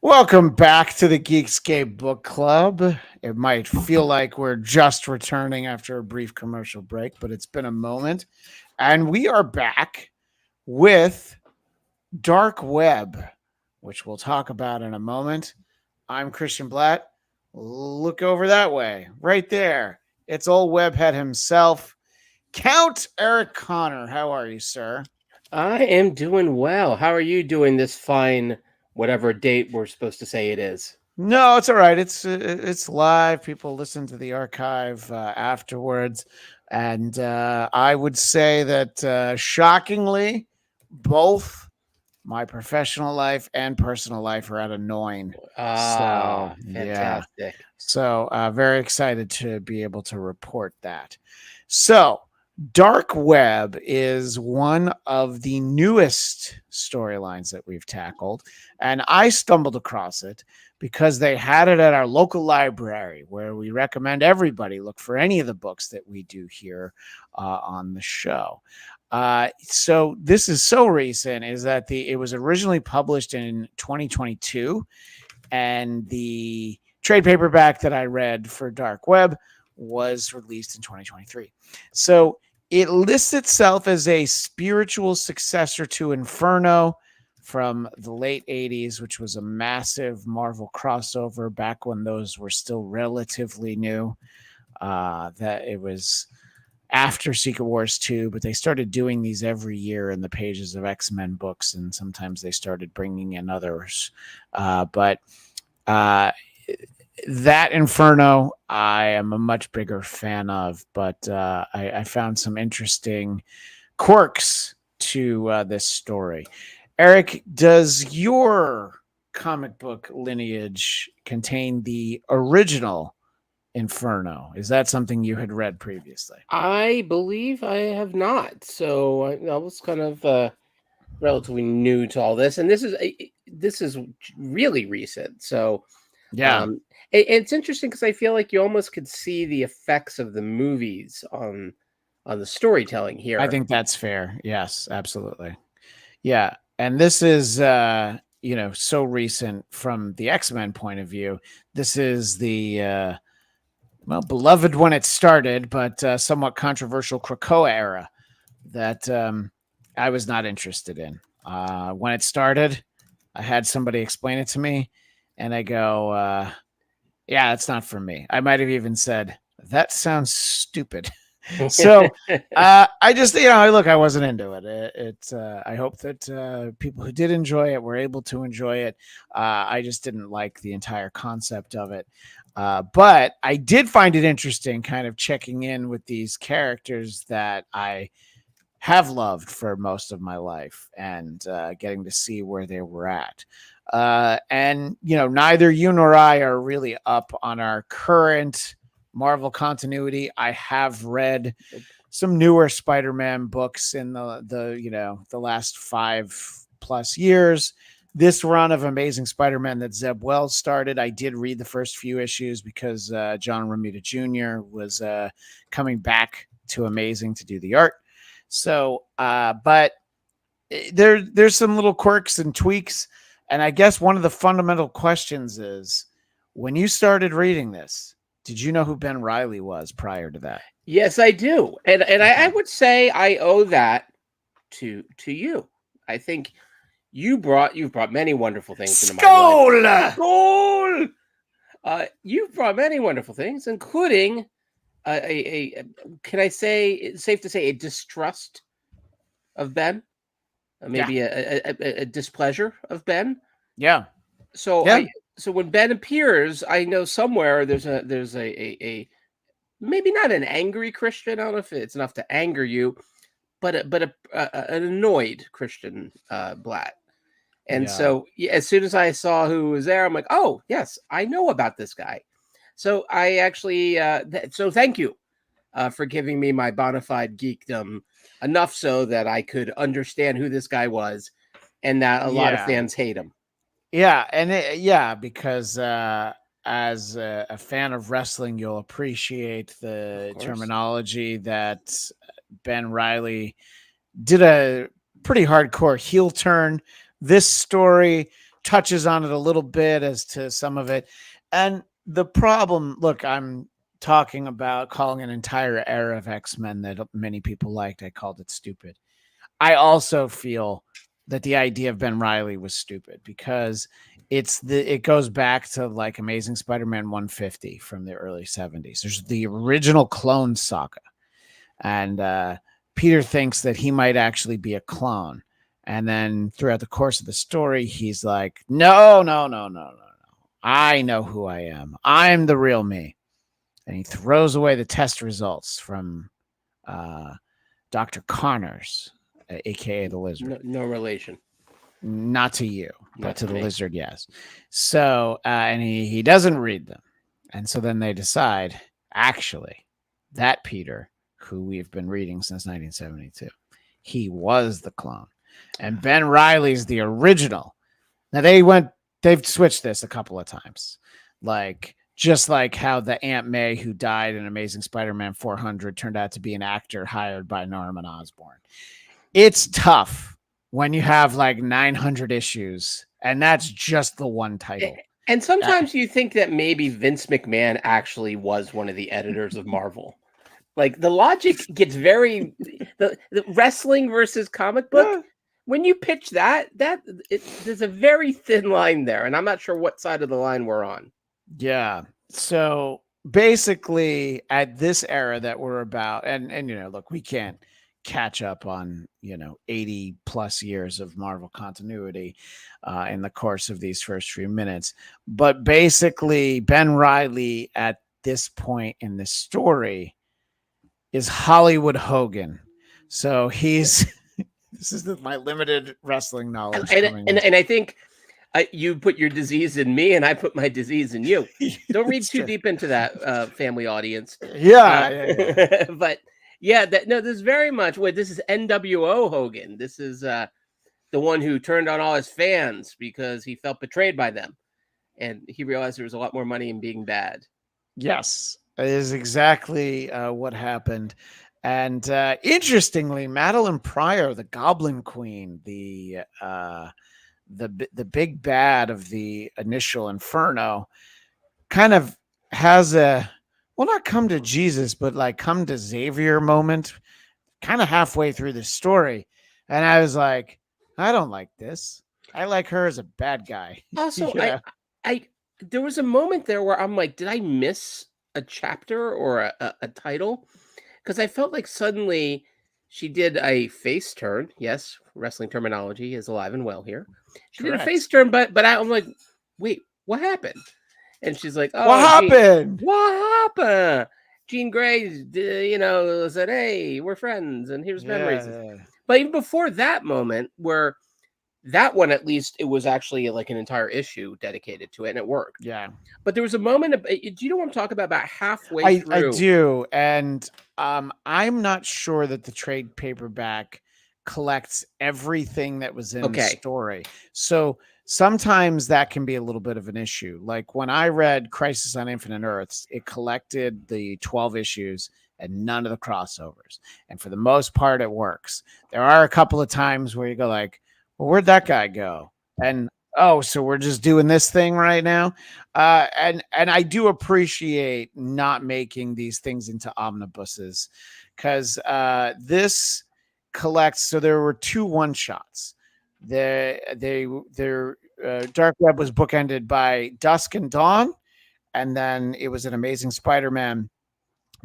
Welcome back to the Geekscape Book Club. It might feel like we're just returning after a brief commercial break, but it's been a moment. And we are back with Dark Web, which we'll talk about in a moment. I'm Christian Bladt. Look over that way, right there. It's old webhead himself, Count Eric Conner. How are you, sir? I am doing well. How are you doing this fine, whatever date we're supposed to say it is? No, it's all right. It's live. People listen to the archive afterwards, and I would say that shockingly, both my professional life and personal life are at a 9. So yeah, Fantastic. so very excited to be able to report that. So Dark Web is one of the newest storylines that we've tackled, and I stumbled across it because they had it at our local library where we recommend everybody look for any of the books that we do here on the show. So this is so recent is that it was originally published in 2022, and the trade paperback that I read for Dark Web was released in 2023. So it lists itself as a spiritual successor to Inferno from the late 80s, which was a massive Marvel crossover back when those were still relatively new. That it was after Secret Wars 2, but they started doing these every year in the pages of X-Men books, and sometimes they started bringing in others. But that Inferno, I am a much bigger fan of, but I found some interesting quirks to this story. Eric, does your comic book lineage contain the original Inferno? Is that something you had read previously? I believe I have not. So I was kind of relatively new to all this, and this is really recent. So Yeah, it's interesting because I feel like you almost could see the effects of the movies on the storytelling I here. think that's fair. Yes, absolutely. Yeah, and this is so recent from the X-Men point of view. This is the beloved when it started, but somewhat controversial Krakoa era that I was not interested in. When it started, I had somebody explain it to me, and I go, "Yeah, it's not for me." I might have even said, "That sounds stupid." So I just, look, I wasn't into it. I hope that people who did enjoy it were able to enjoy it. I just didn't like the entire concept of it. But I did find it interesting, kind of checking in with these characters that I have loved for most of my life and getting to see where they were at. And neither you nor I are really up on our current Marvel continuity. I have read some newer Spider-Man books in the last 5+ years. This run of Amazing Spider-Man that Zeb Wells started, I did read the first few issues because John Romita Jr. was coming back to Amazing to do the art. So, but there's some little quirks and tweaks, and I guess one of the fundamental questions is, when you started reading this, did you know who Ben Reilly was prior to that? Yes, I do, and I Okay. would say I owe that to you. I think you've brought many wonderful things into my life. Skull! Goal. You've brought many wonderful things, including can I say it's safe to say a distrust of Ben, Yeah. maybe a displeasure of Ben. Yeah. So Yeah. so when Ben appears, I know somewhere there's a maybe not an angry Christian. I don't know if it's enough to anger you, but an annoyed Christian Blatt. And Yeah. so as soon as I saw who was there, I'm like, oh yes, I know about this guy. So I actually so thank you for giving me my bona fide geekdom enough so that I could understand who this guy was and that a lot of Yeah. fans hate him. Yeah. And because as a fan of wrestling, you'll appreciate Of the course. terminology that Ben Reilly did a pretty hardcore heel turn. This story touches on it a little bit as to some of it. And the problem, look, I'm talking about calling an entire era of X-Men that many people liked. I called it stupid. I also feel that the idea of Ben Reilly was stupid because it goes back to like Amazing Spider-Man 150 from the early 70s. There's the original Clone Saga, and Peter thinks that he might actually be a clone. And then throughout the course of the story, he's like, no, no, no, no, no, no. I know who I am. I'm the real me. And he throws away the test results from Dr. Connors, aka the Lizard. No relation. Not to you, Not but to the me. Lizard, yes. So, and he doesn't read them. And so then they decide, actually, that Peter, who we've been reading since 1972, he was the clone. And Ben Reilly's the original. Now they've switched this a couple of times. Like, just like how the Aunt May who died in Amazing Spider-Man 400 turned out to be an actor hired by Norman Osborn. It's tough when you have like 900 issues, and that's just the one title. And sometimes you think that maybe Vince McMahon actually was one of the editors of Marvel. Like, the logic gets very the wrestling versus comic book. Yeah. When you pitch there's a very thin line there, and I'm not sure what side of the line we're on. Yeah. So basically, at this era that we're about, and look, we can't catch up on 80 plus years of Marvel continuity in the course of these first few minutes, but basically Ben Reilly at this point in the story is Hollywood Hogan. So he's this is my limited wrestling knowledge, and I think you put your disease in me, and I put my disease in you. Don't read too deep into that, family audience. Yeah. But yeah, this is very much this is NWO Hogan. This is the one who turned on all his fans because he felt betrayed by them, and he realized there was a lot more money in being bad. Yes, it is exactly what happened. And interestingly, Madeline Pryor, the Goblin Queen, the big bad of the initial Inferno, kind of has not come to Jesus, but like come to Xavier moment kind of halfway through the story. And I was like, I don't like this. I like her as a bad guy. Also, I there was a moment there where I'm like, did I miss a chapter or a title? Because I felt like suddenly she did a face turn. Yes, wrestling terminology is alive and well here. She did a face turn, but I'm like, wait, what happened? And she's like, oh, what happened? What happened? Jean Grey, said, hey, we're friends, and here's memories. Yeah. But even before that moment, where that one, at least, it was actually like an entire issue dedicated to it, and it worked. Yeah. But there was a moment, do you know what I'm talking about? About halfway through. I do, and I'm not sure that the trade paperback collects everything that was in the story. So sometimes that can be a little bit of an issue. Like when I read Crisis on Infinite Earths, it collected the 12 issues and none of the crossovers. And for the most part, it works. There are a couple of times where you go like, well, where'd that guy go? And oh, so we're just doing this thing right now. And I do appreciate not making these things into omnibuses, because this collects. So there were 2 one-shots. Their Dark Web was bookended by Dusk and Dawn, and then it was an Amazing Spider-Man.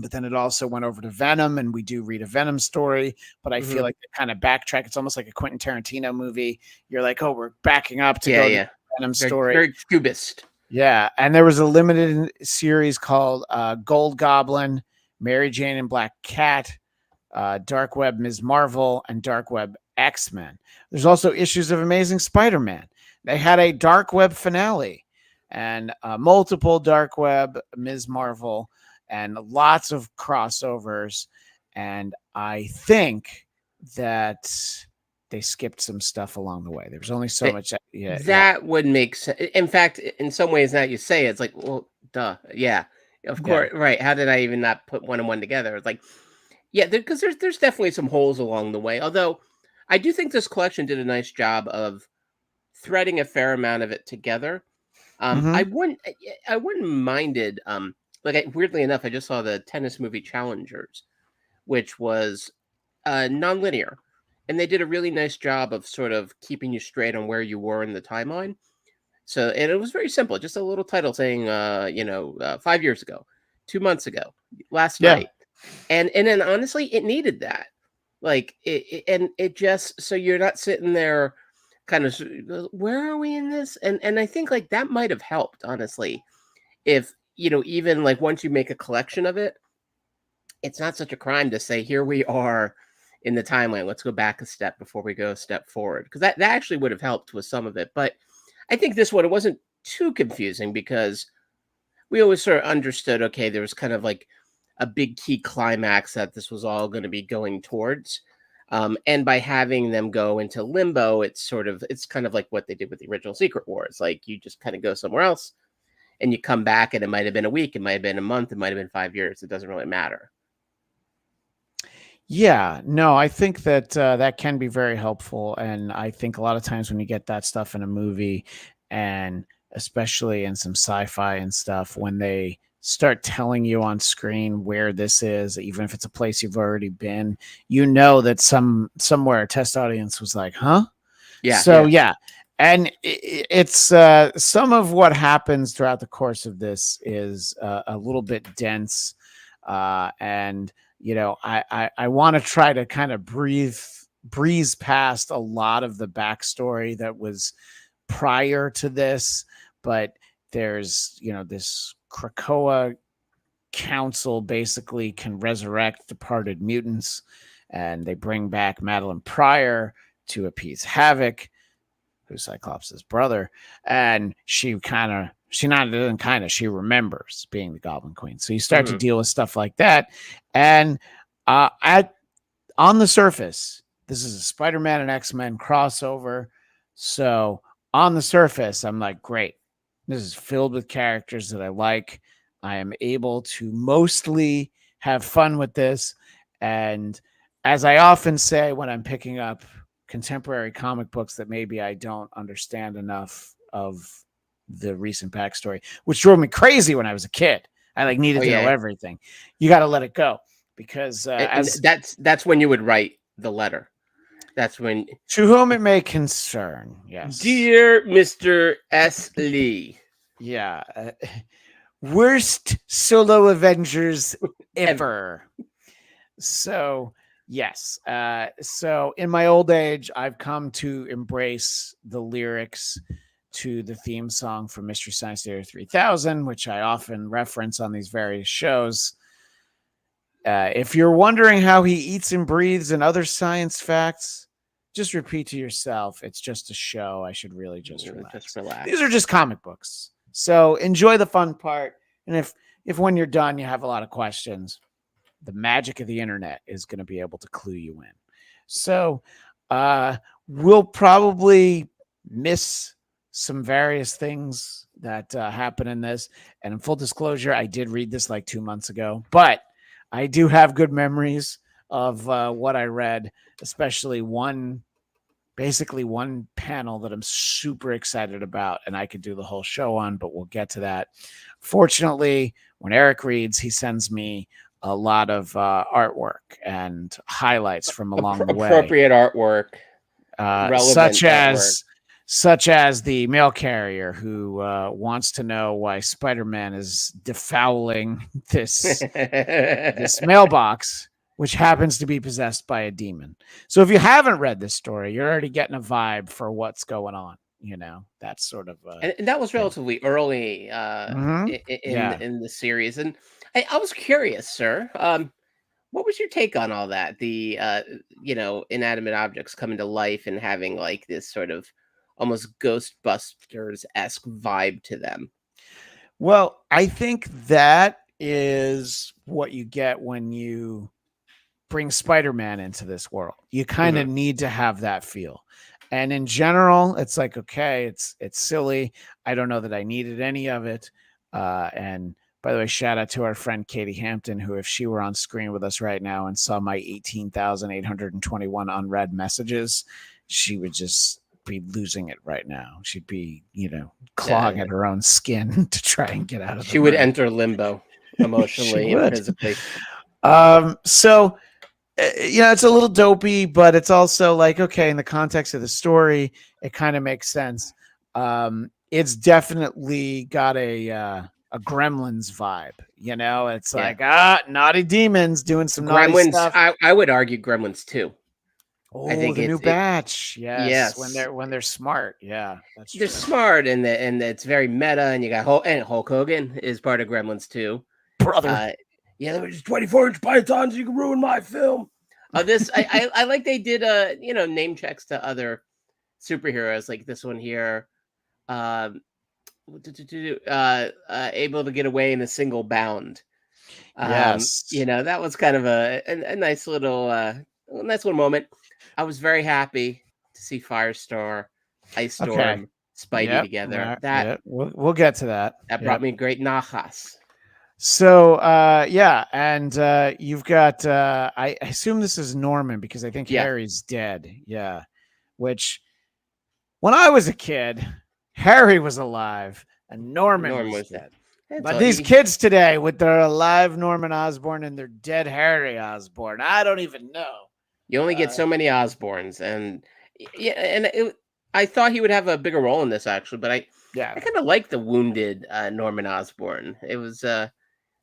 But then it also went over to Venom, and we do read a Venom story. But I feel like they kind of backtrack. It's almost like a Quentin Tarantino movie. You're like, oh, we're backing up to go to the Venom story. Very cubist. Yeah, and there was a limited series called Gold Goblin, Mary Jane and Black Cat, Dark Web Ms. Marvel, and Dark Web X-Men. There's also issues of Amazing Spider-Man. They had a Dark Web finale and multiple Dark Web Ms. Marvel and lots of crossovers. And I think that they skipped some stuff along the way. There was only so much. That would make sense. In fact, in some ways, now you say it's like, well, duh. Yeah, of course. Right. How did I even not put one and one together? It's like, yeah, because there's definitely some holes along the way. Although I do think this collection did a nice job of threading a fair amount of it together. Mm-hmm. I wouldn't minded. Weirdly enough, I just saw the tennis movie Challengers, which was non-linear, and they did a really nice job of sort of keeping you straight on where you were in the timeline. So, and it was very simple, just a little title saying, 5 years ago, 2 months ago, last Yeah. night, and then honestly, it needed that. And it just so you're not sitting there, kind of, where are we in this? And I think like that might have helped, honestly, if even like once you make a collection of it, it's not such a crime to say, here we are in the timeline. Let's go back a step before we go a step forward, because that actually would have helped with some of it. But I think this one, it wasn't too confusing because we always sort of understood, okay, there was kind of like a big key climax that this was all going to be going towards. And by having them go into limbo, it's kind of like what they did with the original Secret Wars. Like you just kind of go somewhere else and you come back, and it might have been a week, it might have been a month, it might have been 5 years. It doesn't really matter. Yeah, no, I think that that can be very helpful. And I think a lot of times when you get that stuff in a movie, and especially in some sci-fi and stuff, when they start telling you on screen where this is, even if it's a place you've already been, that somewhere a test audience was like, huh? Yeah. So yeah. And it's some of what happens throughout the course of this is a little bit dense, and I want to try to kind of breeze past a lot of the backstory that was prior to this, but there's this Krakoa council basically can resurrect departed mutants, and they bring back Madeline Pryor to appease Havoc, who's Cyclops' brother, and she remembers being the Goblin Queen. So you start to deal with stuff like that, and on the surface, this is a Spider-Man and X-Men crossover. So on the surface, I'm like, great. This is filled with characters that I like. I am able to mostly have fun with this. And as I often say when I'm picking up contemporary comic books that maybe I don't understand enough of the recent backstory, which drove me crazy when I was a kid. I needed to know everything. You got to let it go, because that's when you would write the letter. That's when, to whom it may concern. Yes, dear Mr. S. Lee. Yeah, worst solo Avengers ever. So yes, so in my old age, I've come to embrace the lyrics to the theme song from Mystery Science Theater 3000, which I often reference on these various shows. If you're wondering how he eats and breathes and other science facts, just repeat to yourself, it's just a show. I should really just relax. These are just comic books. So enjoy the fun part. And if when you're done, you have a lot of questions, the magic of the internet is going to be able to clue you in. So we'll probably miss some various things that happen in this. And in full disclosure, I did read this like 2 months ago, but I do have good memories of what I read, especially one panel that I'm super excited about, and I could do the whole show on, but we'll get to that. Fortunately, when Eric reads, he sends me a lot of artwork and highlights from along the way. Appropriate artwork, such as the mail carrier who wants to know why Spider-Man is defouling this mailbox, which happens to be possessed by a demon. So if you haven't read this story, you're already getting a vibe for what's going on. That's sort of and that was relatively early in the series. And I was curious, sir. What was your take on all that? The inanimate objects coming to life and having like this sort of almost Ghostbusters-esque vibe to them. Well, I think that is what you get when you bring Spider-Man into this world. You kind of need to have that feel. And in general, it's like, okay, it's silly. I don't know that I needed any of it. And by the way, shout out to our friend Katie Hampton, who, if she were on screen with us right now and saw my 18,821 unread messages, she would just be losing it right now. She'd be, clawing at her own skin to try and get out of the She would room. enter limbo emotionally and physically. So it's a little dopey, but it's also like, okay, in the context of the story, it kind of makes sense. It's definitely got a Gremlins vibe, It's like naughty demons doing some naughty Gremlins. stuff. I would argue Gremlins too. I Oh, think the new batch, yes. When they're smart, yeah, that's they're true. smart and it's very meta. And you got Hulk Hogan is part of Gremlins too, brother. Yeah, there were just 24-inch pythons. You can ruin my film. This I like they did name checks to other superheroes like this one here. Able to get away in a single bound. Yes. That was kind of a nice little moment. I was very happy to see Firestar, Ice Storm, Spidey together. We'll get to that. That brought me great nachas. So and you've got I assume this is Norman because I think Harry's dead. Yeah. Which when I was a kid, Harry was alive and Norman was dead. But these kids today with their alive Norman Osborn and their dead Harry Osborn, I don't even know. You only get so many Osborns, and I thought he would have a bigger role in this actually, but I kind of like the wounded Norman Osborn. It was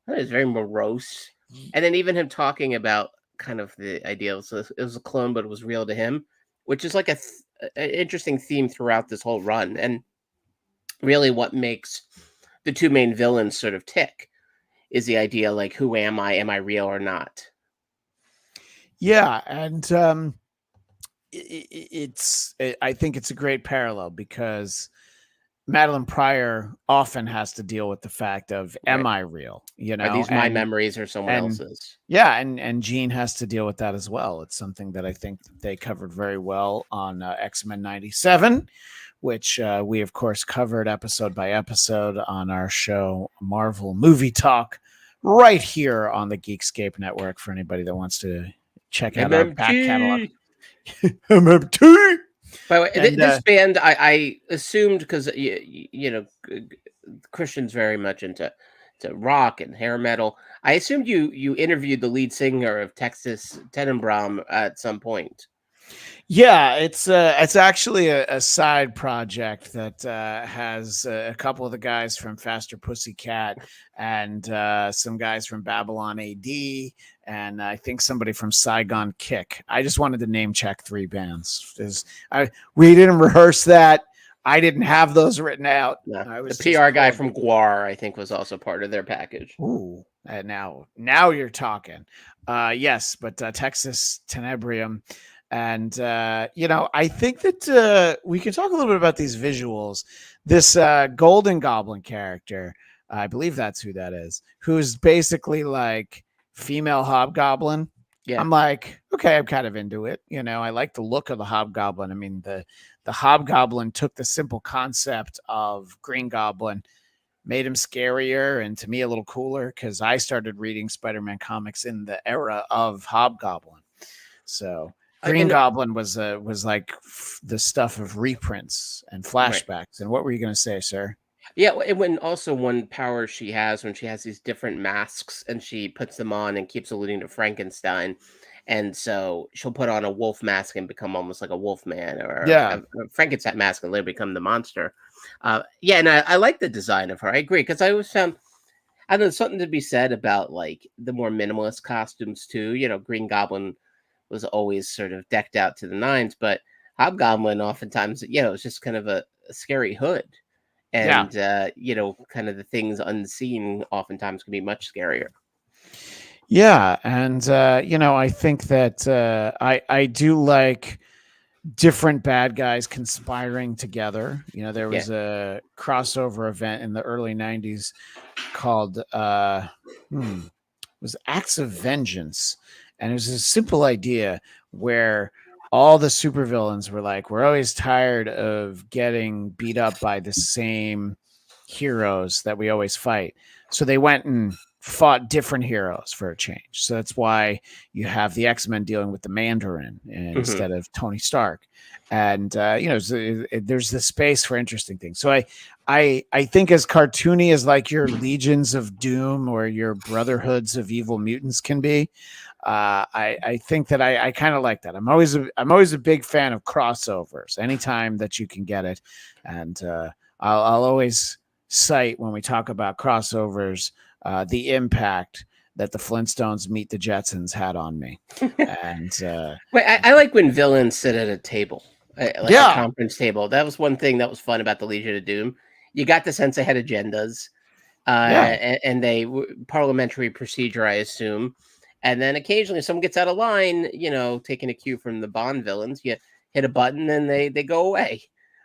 very morose, and then even him talking about kind of the idea so it was a clone, but it was real to him, which is like an interesting theme throughout this whole run, and really what makes the two main villains sort of tick is the idea like, who am I? Am I real or not? Yeah, and I think it's a great parallel because Madeline Pryor often has to deal with the fact of, am I real? Are these my memories or someone else's? Yeah, and Jean has to deal with that as well. It's something that I think they covered very well on X-Men 97, which we, of course, covered episode by episode on our show, Marvel Movie Talk, right here on the Geekscape Network for anybody that wants to check out our back catalog. MMT! By the way, this band, I assumed, because, Christian's very much into rock and hair metal. I assumed you interviewed the lead singer of Texas Tenenbaum at some point. Yeah, it's actually a side project that has a couple of the guys from Faster Pussycat and some guys from Babylon AD, and I think somebody from Saigon Kick. I just wanted to name check 3 bands. We didn't rehearse that. I didn't have those written out. No, the PR guy from Guar, I think, was also part of their package. Ooh, now you're talking. Yes, but Texas Tenebrium. And, I think that we can talk a little bit about these visuals. This Golden Goblin character, I believe that's who that is, who's basically like female Hobgoblin. Yeah. I'm like, okay, I'm kind of into it. I like the look of the Hobgoblin. I mean, the Hobgoblin took the simple concept of Green Goblin, made him scarier, and to me a little cooler because I started reading Spider-Man comics in the era of Hobgoblin. So Green Goblin was like the stuff of reprints and flashbacks. Right. And what were you going to say, sir? Yeah, and when also one power she has when she has these different masks and she puts them on and keeps alluding to Frankenstein, and so she'll put on a wolf mask and become almost like a wolf man, or a Frankenstein mask and later become the monster. And I like the design of her. I agree, because I always found, I don't know, something to be said about like the more minimalist costumes too. Green Goblin was always sort of decked out to the nines, but Hobgoblin oftentimes, it's just kind of a scary hood. And, kind of the things unseen oftentimes can be much scarier. Yeah. And, I think that I do like different bad guys conspiring together. There was a crossover event in the early 90s called was Acts of Vengeance. And it was a simple idea where all the supervillains were like, we're always tired of getting beat up by the same heroes that we always fight. So they went and fought different heroes for a change. So that's why you have the X-Men dealing with the Mandarin instead of Tony Stark. And there's the space for interesting things. So I think as cartoony as like your Legions of Doom or your Brotherhoods of Evil Mutants can be, I think that I kind of like that. I'm always a big fan of crossovers anytime that you can get it. And I'll always cite when we talk about crossovers the impact that the Flintstones Meet the Jetsons had on me. And Wait, I like when villains sit at a table, like a conference table. That was one thing that was fun about the Legion of Doom. You got the sense they had agendas, and they parliamentary procedure, I assume. And then occasionally, if someone gets out of line, taking a cue from the Bond villains, you hit a button and they go away,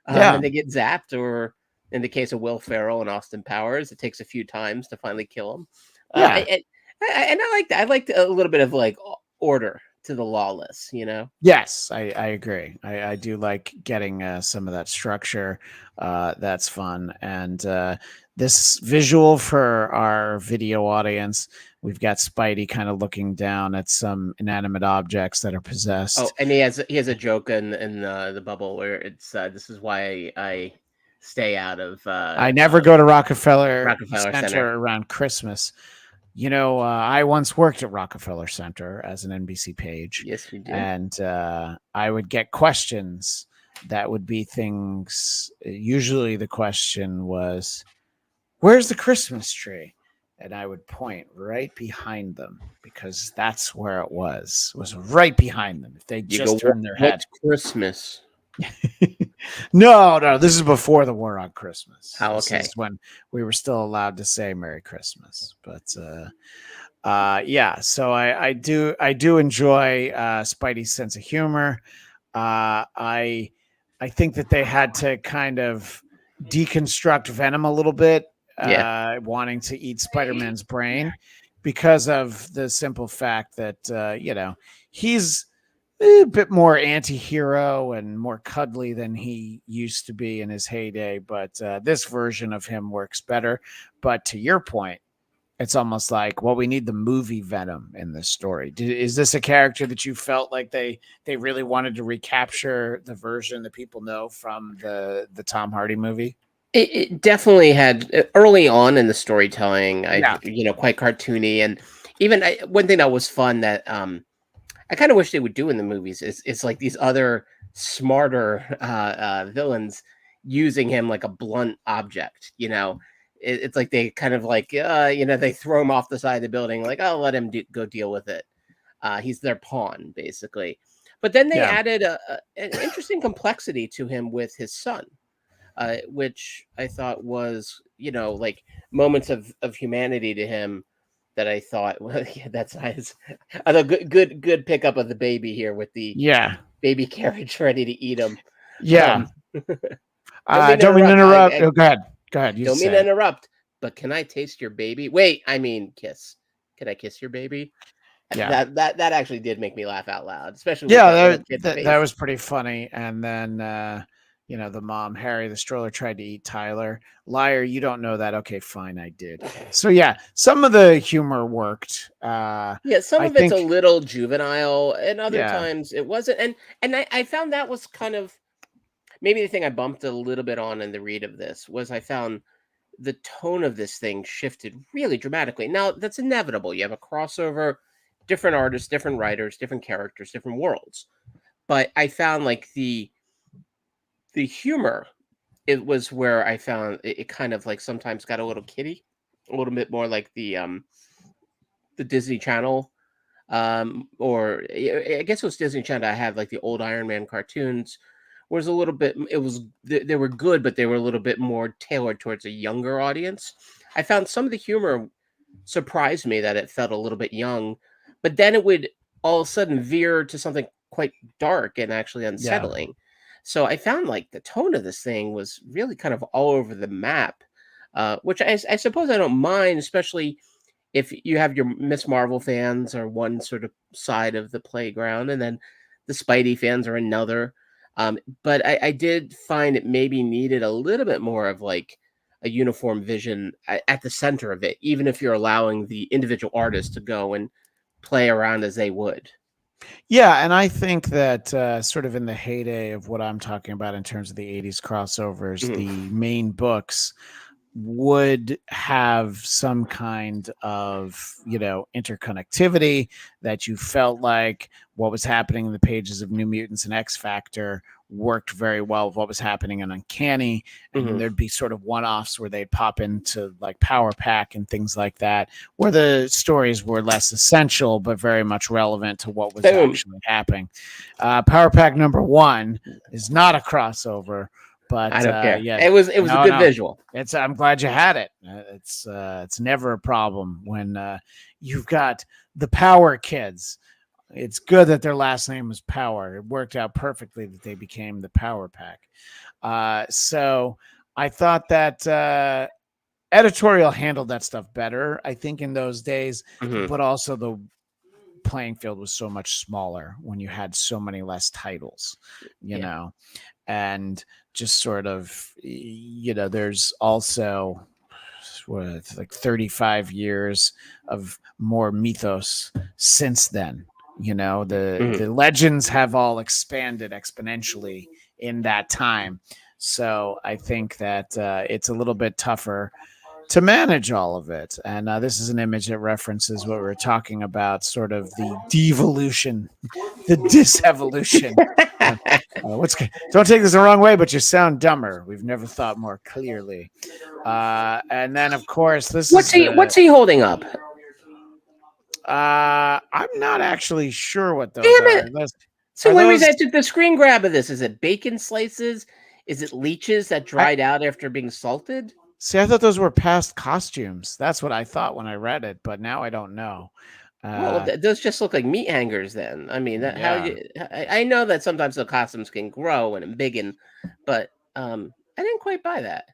and they get zapped. Or in the case of Will Ferrell and Austin Powers, it takes a few times to finally kill him. And I like that. I like a little bit of like order to the lawless, Yes, I agree. I do like getting some of that structure. That's fun. And this visual for our video audience, we've got Spidey kind of looking down at some inanimate objects that are possessed. Oh, and he has a joke in the bubble where it's this is why I stay out of. I never go to Rockefeller Center Center around Christmas. I once worked at Rockefeller Center as an NBC page. Yes, you did. And I would get questions that would be things. Usually the question was, where's the Christmas tree? And I would point right behind them because that's where it was right behind them. If they just turned their head. Christmas. No, this is before the war on Christmas. Oh, okay. This is when we were still allowed to say Merry Christmas. But so I do enjoy Spidey's sense of humor. I think that they had to kind of deconstruct Venom a little bit, wanting to eat Spider-Man's brain because of the simple fact that he's a bit more anti-hero and more cuddly than he used to be in his heyday. But this version of him works better. But to your point, it's almost like, well, we need the movie Venom in this story. Is this a character that you felt like they really wanted to recapture the version that people know from the Tom Hardy movie? It definitely had early on in the storytelling, quite cartoony. And even one thing that was fun that I kind of wish they would do in the movies is like these other smarter villains using him like a blunt object. It's like they kind of like they throw him off the side of the building, like, oh, let him go deal with it. He's their pawn, basically. But then they added an interesting complexity to him with his son, which I thought was like moments of humanity to him. That I thought, well, that's nice. Good pickup of the baby here with the baby carriage ready to eat him. Don't mean to interrupt. Go ahead. Don't mean to interrupt. But can I taste your baby? Wait, I mean kiss. Can I kiss your baby? Yeah, that actually did make me laugh out loud, especially. That was pretty funny. And then the mom, Harry, the stroller, tried to eat Tyler. Liar, you don't know that. Okay, fine, I did. So some of the humor worked. Some of it's a little juvenile, and other times it wasn't. And I found that was kind of maybe the thing I bumped a little bit on in the read of this was I found the tone of this thing shifted really dramatically. Now that's inevitable. You have a crossover, different artists, different writers, different characters, different worlds. But I found like the humor, it was where I found it kind of like sometimes got a little kiddie, a little bit more like the Disney Channel, or I guess it was Disney Channel. I have like the old Iron Man cartoons was a little bit, they were good, but they were a little bit more tailored towards a younger audience. I found some of the humor surprised me that it felt a little bit young, but then it would all of a sudden veer to something quite dark and actually unsettling. Yeah. So I found like the tone of this thing was really kind of all over the map, which I suppose I don't mind, especially if you have your Miss Marvel fans are one sort of side of the playground, and then the Spidey fans are another. But I did find it maybe needed a little bit more of like a uniform vision at the center of it, even if you're allowing the individual artists to go and play around as they would. Yeah, and I think that sort of in the heyday of what I'm talking about in terms of the 80s crossovers, Mhm. the main books would have some kind of, interconnectivity that you felt like what was happening in the pages of New Mutants and X Factor worked very well with what was happening in Uncanny. And then Mhm. there'd be sort of one-offs where they'd pop into like Power Pack and things like that, where the stories were less essential but very much relevant to what was Boom. actually happening. Power Pack #1 is not a crossover, I but don't care. yeah, It was a no, good no, visual. I'm glad you had it. It's never a problem when you've got the Power Kids. It's good that their last name was Power. It worked out perfectly that they became the Power Pack. So I thought that editorial handled that stuff better, I think, in those days, Mhm. but also the playing field was so much smaller when you had so many less titles, Yeah. and just sort of, there's also like 35 years of more mythos since then. The Mhm. legends have all expanded exponentially in that time. So I think that it's a little bit tougher to manage all of it. And this is an image that references what we were talking about, sort of the devolution, the disevolution. Don't take this the wrong way, but you sound dumber. We've never thought more clearly. And then, of course, this What's is he the. what's he holding up? I'm not actually sure what those Damn are. it. So Are one reason those? I took the screen grab of this, is it bacon slices? Is it leeches that I dried out after being salted? see. I thought those were past costumes. That's what I thought when I read it, but now I don't know. Well, Uh, those just look like meat hangers then. I mean, that how yeah. you I know that sometimes the costumes can grow and embiggen, but I didn't quite buy that.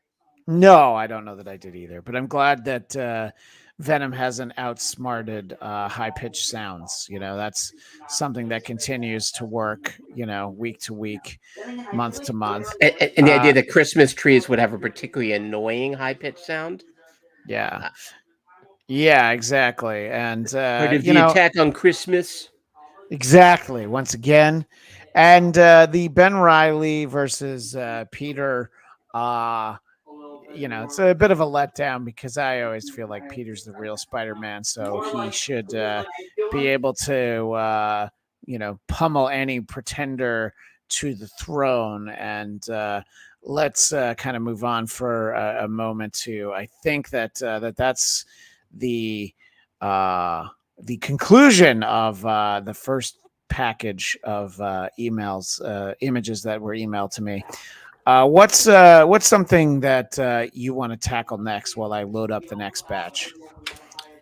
No, I don't know that I did either, but I'm glad that Venom hasn't outsmarted high pitched sounds. That's something that continues to work, week to week, month to month. And the idea that Christmas trees would have a particularly annoying high pitched sound. Yeah. Uh, Yeah, exactly. And, Part of the attack on Christmas. exactly. Once again. And the Ben Riley versus Peter, it's a bit of a letdown because I always feel like Peter's the real Spider-Man, so he should be able to, pummel any pretender to the throne. And let's kind of move on for a moment to. I think that that's the conclusion of the first package of images that were emailed to me. What's something that you want to tackle next while I load up the next batch?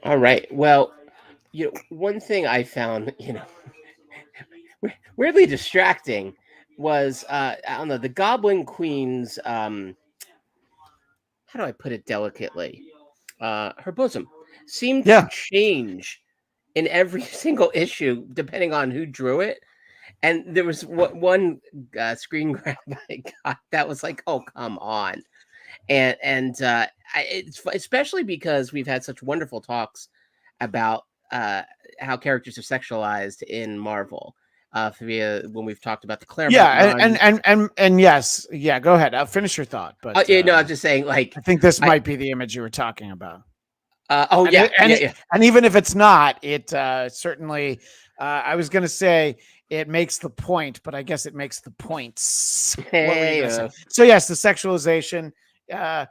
All right. Well, one thing I found, weirdly distracting was I don't know, the Goblin Queen's how do I put it delicately? Her bosom seemed to Yeah, change in every single issue depending on who drew it. And there was one screen grab I got that was like, oh come on, it's especially because we've had such wonderful talks about how characters are sexualized in Marvel. Via when we've talked about the Claremont yeah, run. and yes, yeah. Go ahead. I'll finish your thought, but Yeah, no, I'm just saying, I like, think this I might be the image you were talking about. oh And yeah, it, and yeah, it, yeah, and even if it's not, it certainly. I was going to say it makes the point, but I guess it makes the points. What were you hey, going to say? So yes, the sexualization. Uh,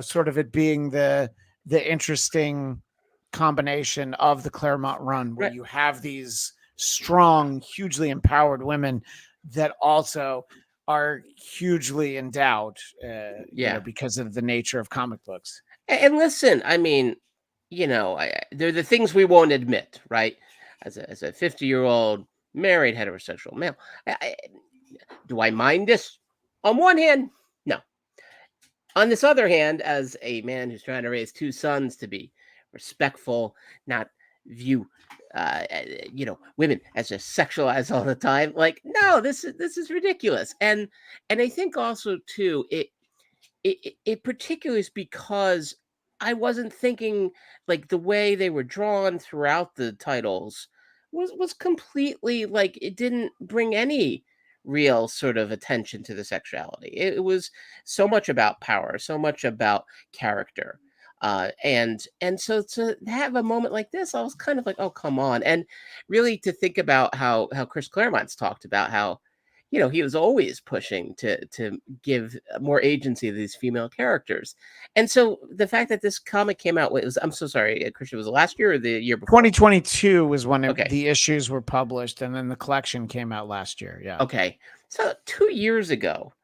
sort of it being the interesting combination of the Claremont run, where right, you have these strong, hugely empowered women that also are hugely endowed, yeah. because of the nature of comic books. And listen, I mean, they're the things we won't admit, right? As a 50-year-old married heterosexual male, I, do I mind this? On one hand, no. On this other hand, as a man who's trying to raise two sons to be respectful, not view women as just sexualized all the time, like, no, this is ridiculous. And I think also too, it particularly is because I wasn't thinking like the way they were drawn throughout the titles was completely like it didn't bring any real sort of attention to the sexuality. It was so much about power, so much about character. And so to have a moment like this, I was kind of like, oh come on. And really to think about how Chris Claremont's talked about how he was always pushing to give more agency to these female characters. And so the fact that this comic came out was, I'm so sorry, Christian, was it last year or the year before? 2022 was when Okay. the issues were published, and then the collection came out last year. Yeah. Okay. So 2 years ago,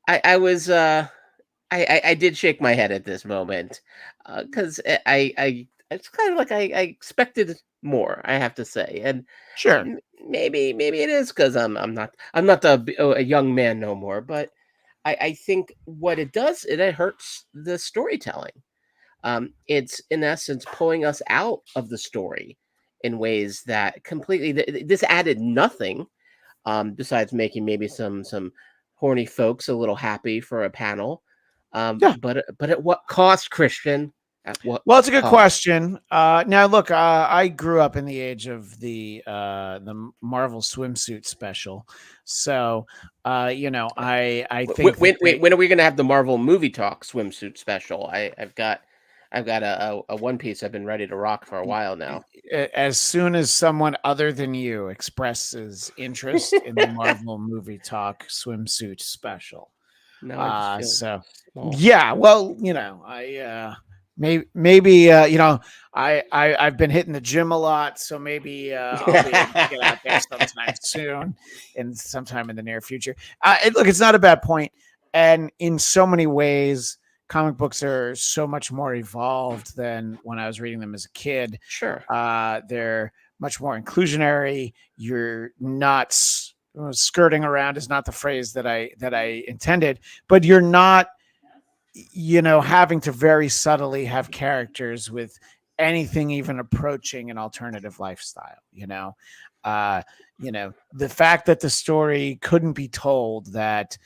I was I did shake my head at this moment because I it's kind of like I expected more, I have to say. And Sure. maybe it is because I'm not a young man no more, but I think what it does, it hurts the storytelling. It's in essence pulling us out of the story in ways that completely this added nothing besides making maybe some horny folks a little happy for a panel. Yeah. But at what cost, Christian? At what Well, it's a good cost? question. Now, look, I grew up in the age of the Marvel swimsuit special, so I think that When are we going to have the Marvel movie talk swimsuit special? I've got a one piece I've been ready to rock for a while now. as soon as someone other than you expresses interest in the Marvel movie talk swimsuit special. Now I just feel So small. yeah, well, maybe I've been hitting the gym a lot, so maybe I'll be able to get out there sometime soon, and sometime in the near future. Look, it's not a bad point, and in so many ways, comic books are so much more evolved than when I was reading them as a kid. Sure. They're much more inclusionary. You're not skirting around is not the phrase that I intended, but you're not having to very subtly have characters with anything even approaching an alternative lifestyle. The fact that the story couldn't be told that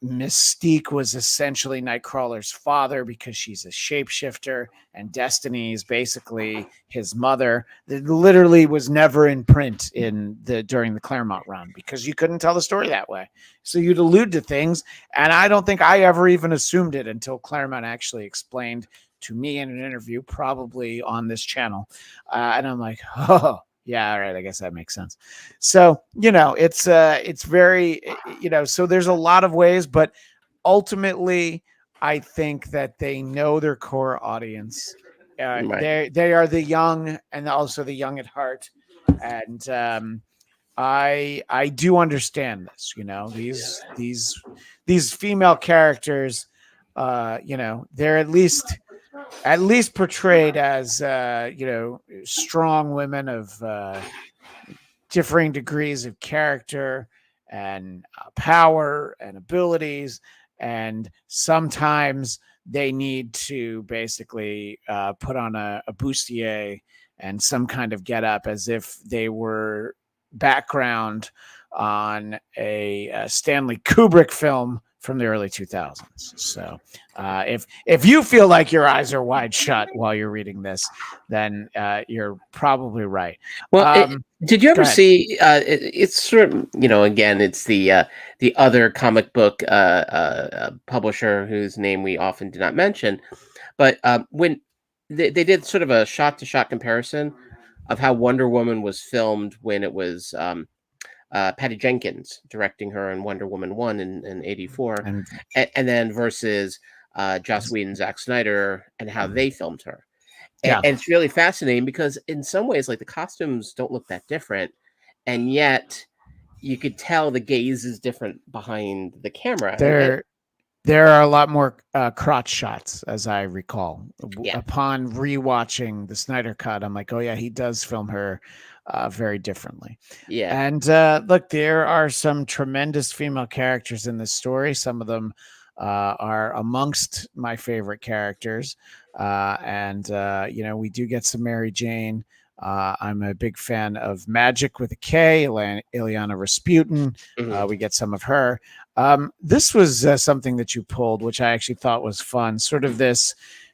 Mystique was essentially Nightcrawler's father because she's a shapeshifter, and Destiny is basically his mother. It literally was never in print during the Claremont run because you couldn't tell the story that way. So you'd allude to things, and I don't think I ever even assumed it until Claremont actually explained to me in an interview, probably on this channel, and I'm like, oh. Yeah, all right. I guess that makes sense. So, it's very, so there's a lot of ways, but ultimately, I think that they know their core audience. Right. They are the young and also the young at heart. And I do understand this, these female characters, they're at least portrayed as strong women of differing degrees of character and power and abilities, and sometimes they need to basically put on a bustier and some kind of get up as if they were background on a Stanley Kubrick film from the early 2000s. So if you feel like your eyes are wide shut while you're reading this, then you're probably right. Well, did you ever go ahead. see? It's sort of again, it's the other comic book publisher whose name we often do not mention, but when they did sort of a shot-to-shot comparison of how Wonder Woman was filmed when it was Patty Jenkins directing her in Wonder Woman 1 in '84, And and then versus Joss Whedon, Zack Snyder, and how they filmed her. yeah, And it's really fascinating because in some ways, like the costumes don't look that different, and yet you could tell the gaze is different behind the camera. there are a lot more crotch shots, as I recall. Yeah, Upon rewatching the Snyder cut, I'm like, oh yeah, he does film her very differently. yeah, And look, there are some tremendous female characters in this story. Some of them are amongst my favorite characters. And we do get some Mary Jane. I'm a big fan of Magic with a K, Ileana Rasputin. Mhm. We get some of her. This was something that you pulled, which I actually thought was fun. Sort of this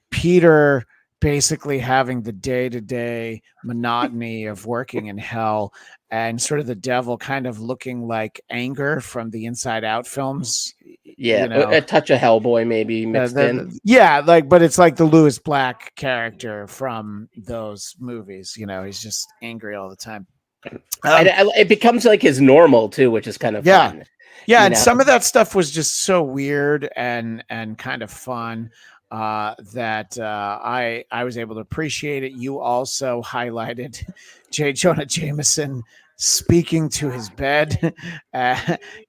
Peter basically having the day-to-day monotony of working in hell, and sort of the devil kind of looking like Anger from the Inside Out films. Yeah, You know, a touch of Hellboy maybe mixed in. yeah, like, but it's like the Lewis Black character from those movies. You know, he's just angry all the time. And Um, it becomes like his normal too, which is kind of yeah, fun. yeah, You and know, some of that stuff was just so weird and kind of fun that I was able to appreciate it. You also highlighted J. Jonah Jameson speaking to his bed.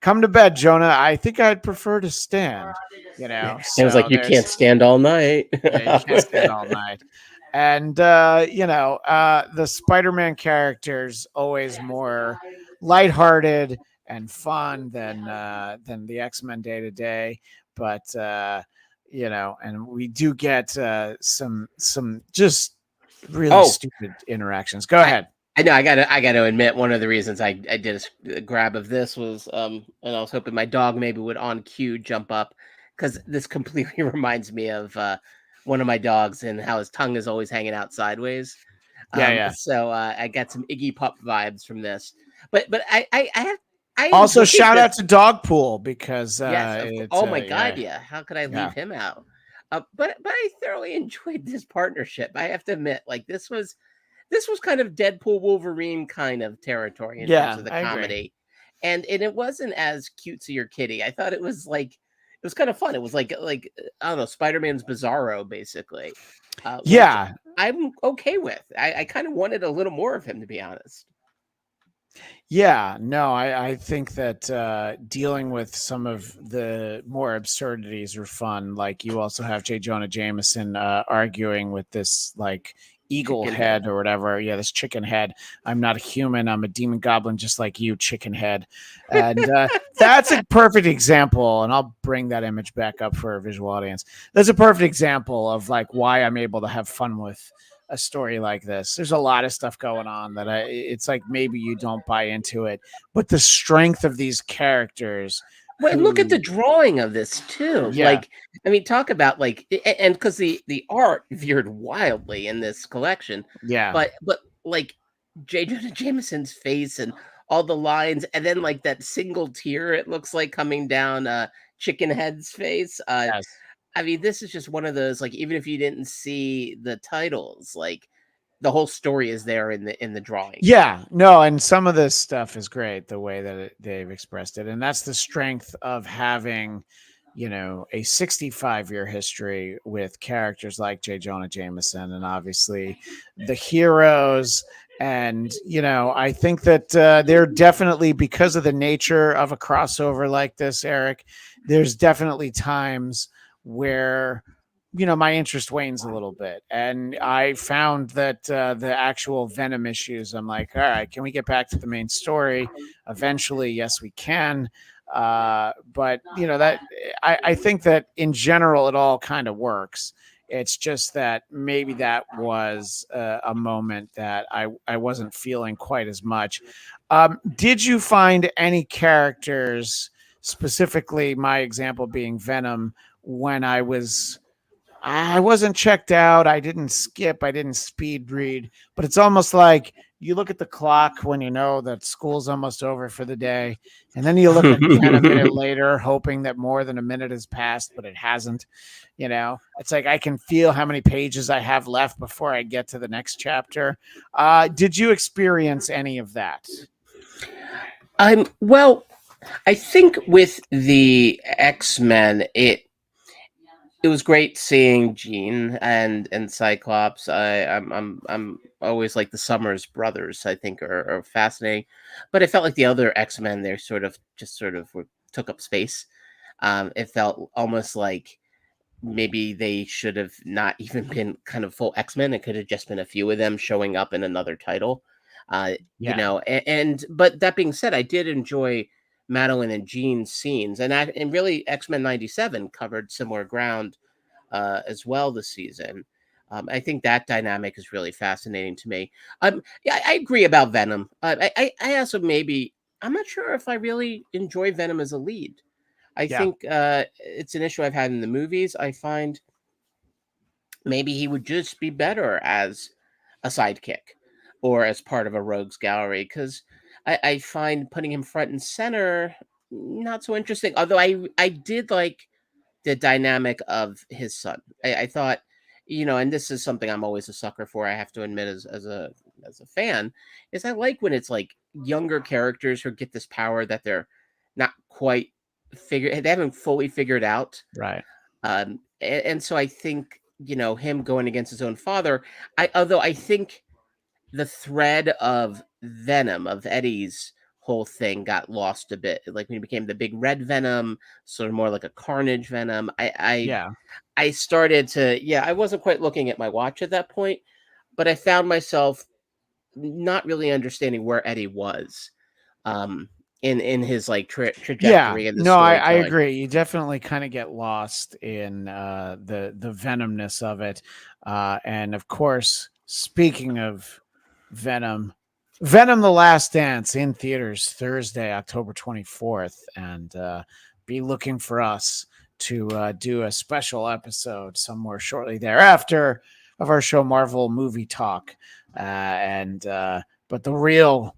Come to bed, Jonah. I think I'd prefer to stand. You know, it was so like you can't there's stand all night. yeah, you can't stand all night. And the Spider-Man characters always more lighthearted and fun than the X-Men day to day. But and we do get some just really Oh, stupid interactions. Go I ahead. I know I gotta admit one of the reasons I did a grab of this was and I was hoping my dog maybe would on cue jump up because this completely reminds me of one of my dogs and how his tongue is always hanging out sideways. Yeah, yeah. So I got some Iggy Pop vibes from this. But I Also, enjoyed shout out this. to Dogpool because Yes, it's oh my god, yeah. How could I yeah, leave him out? But I thoroughly enjoyed this partnership. I have to admit, like this was kind of Deadpool Wolverine kind of territory in terms yeah. of the I agree. comedy. And it wasn't as cutesy or kiddie. I thought it was kind of fun. It was like I don't know, Spider-Man's Bizarro, basically. Which Yeah, I'm okay with. I kind of wanted a little more of him, to be honest. yeah, no, I think that dealing with some of the more absurdities are fun. Like you also have J. Jonah Jameson arguing with this like eagle Chicken head head. or whatever. Yeah, this chicken head. I'm not a human. I'm a demon goblin just like you, chicken head. And that's a perfect example. And I'll bring that image back up for a visual audience. That's a perfect example of like why I'm able to have fun with a story like this. There's a lot of stuff going on that it's like maybe you don't buy into it, but the strength of these characters Well, and look at the who, drawing of this too. yeah, Like, I mean, talk about like, and because the art veered wildly in this collection, yeah, but like J. Jonah Jameson's face and all the lines, and then like that single tear it looks like coming down Chicken Head's face. yes, I mean, this is just one of those like, even if you didn't see the titles, like the whole story is there in the drawing. yeah, no, and some of this stuff is great the way that they've expressed it, and that's the strength of having a 65-year history with characters like J. Jonah Jameson and obviously the heroes. And I think that they're definitely, because of the nature of a crossover like this, Eric, there's definitely times where my interest wanes a little bit, and I found that the actual Venom issues, I'm like, all right, can we get back to the main story eventually? Yes, we can. But that I think that in general it all kind of works. It's just that maybe that was a moment that I wasn't feeling quite as much. Did you find any characters, specifically my example being Venom, when I wasn't checked out. I didn't skip. I didn't speed read. But it's almost like you look at the clock when you know that school's almost over for the day. And then you look again a minute later, hoping that more than a minute has passed, but it hasn't. It's like I can feel how many pages I have left before I get to the next chapter. Did you experience any of that? Well, I think with the X-Men, it was great seeing Jean and Cyclops. I'm always like the Summers brothers. I think are fascinating, but it felt like the other X-Men there took up space. It felt almost like maybe they should have not even been kind of full X-Men. It could have just been a few of them showing up in another title. Yeah. But that being said, I did enjoy Madeline and Jean's scenes, and really X-Men '97 covered similar ground as well this season. I think that dynamic is really fascinating to me. Yeah, I agree about Venom. I also maybe I'm not sure if I really enjoy Venom as a lead. I Yeah. think it's an issue I've had in the movies. I find maybe he would just be better as a sidekick or as part of a rogues gallery because I find putting him front and center not so interesting. Although I did like the dynamic of his son. I thought, and this is something I'm always a sucker for. I have to admit, as a fan, is I like when it's like younger characters who get this power that they're not quite they haven't fully figured out. Right. And so I think him going against his own father. Although I think the thread of Venom of Eddie's whole thing got lost a bit. Like when he became the big red Venom, sort of more like a Carnage Venom. Yeah. I started to I wasn't quite looking at my watch at that point, but I found myself not really understanding where Eddie was um in his like Yeah, trajectory and the no, I storytelling. agree. You definitely kind of get lost in the venomness of it, and of course, speaking of Venom, Venom: The Last Dance in theaters Thursday, October 24th, and be looking for us to do a special episode somewhere shortly thereafter of our show Marvel Movie Talk, and but the real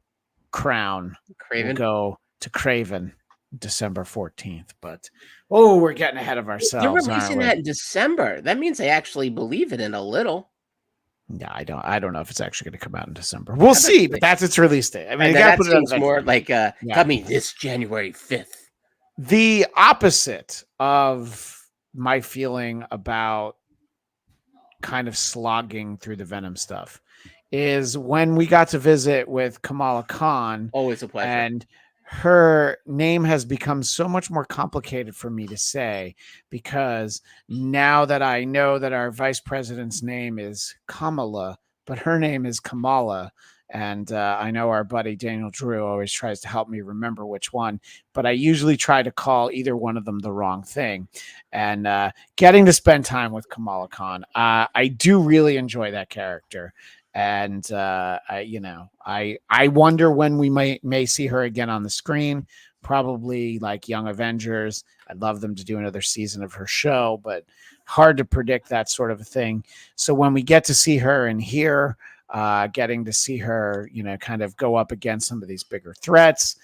crown will Craven. go to Craven December 14th. But we're getting ahead of They're ourselves, aren't releasing we? that in December. That means they actually believe it in a little. Yeah, I don't know if it's actually going to come out in December. We'll How about see, but that's its release date. I mean, and they got to that put it out seems more eventually. like Yeah. coming this January 5th. The opposite of my feeling about kind of slogging through the Venom stuff is when we got to visit with Kamala Khan, Always a pleasure. and her name has become so much more complicated for me to say because now that I know that our vice president's name is Kamala, but her name is Kamala. And I know our buddy Daniel Drew always tries to help me remember which one, but I usually try to call either one of them the wrong thing. And getting to spend time with Kamala Khan, I do really enjoy that character. And I wonder when we may see her again on the screen. Probably like Young Avengers. I'd love them to do another season of her show, but hard to predict that sort of a thing. So when we get to see her and hear, getting to see her, kind of go up against some of these bigger threats,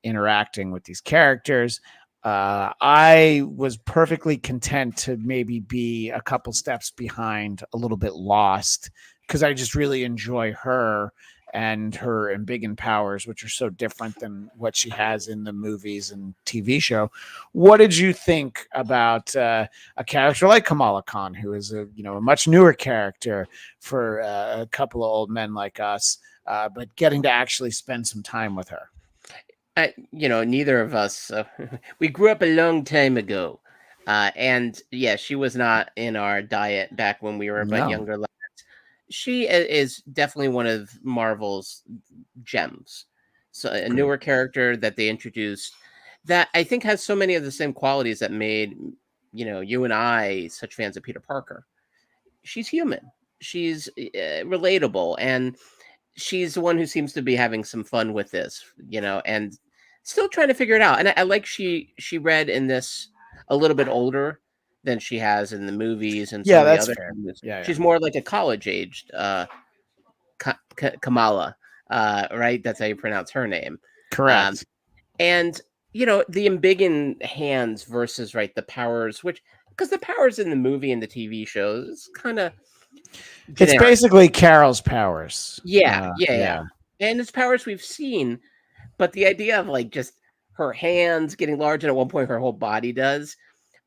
interacting with these characters, I was perfectly content to maybe be a couple steps behind, a little bit lost, because I just really enjoy her and her embiggen powers, which are so different than what she has in the movies and TV show. What did you think about a character like Kamala Khan, who is a much newer character for a couple of old men like us, but getting to actually spend some time with her? Neither of us. We grew up a long time ago, and yeah, she was not in our diet back when we were but No, younger. She is definitely one of Marvel's gems. So a great. newer character that they introduced that I think has so many of the same qualities that made you and I such fans of Peter Parker. She's human. She's relatable, and she's the one who seems to be having some fun with this, and still trying to figure it out. And I like she read in this a little bit older than she has in the movies and some Yeah, of the that's other fair. movies. Yeah, yeah. She's more like a college aged Kamala, right? That's how you pronounce her name. Um, Correct. and the embiggen hands versus right the powers, which because the powers in the movie and the TV shows is kind of It's generic. basically Carol's powers. Yeah. Yeah. And it's powers we've seen, but the idea of like just her hands getting large and at one point her whole body does,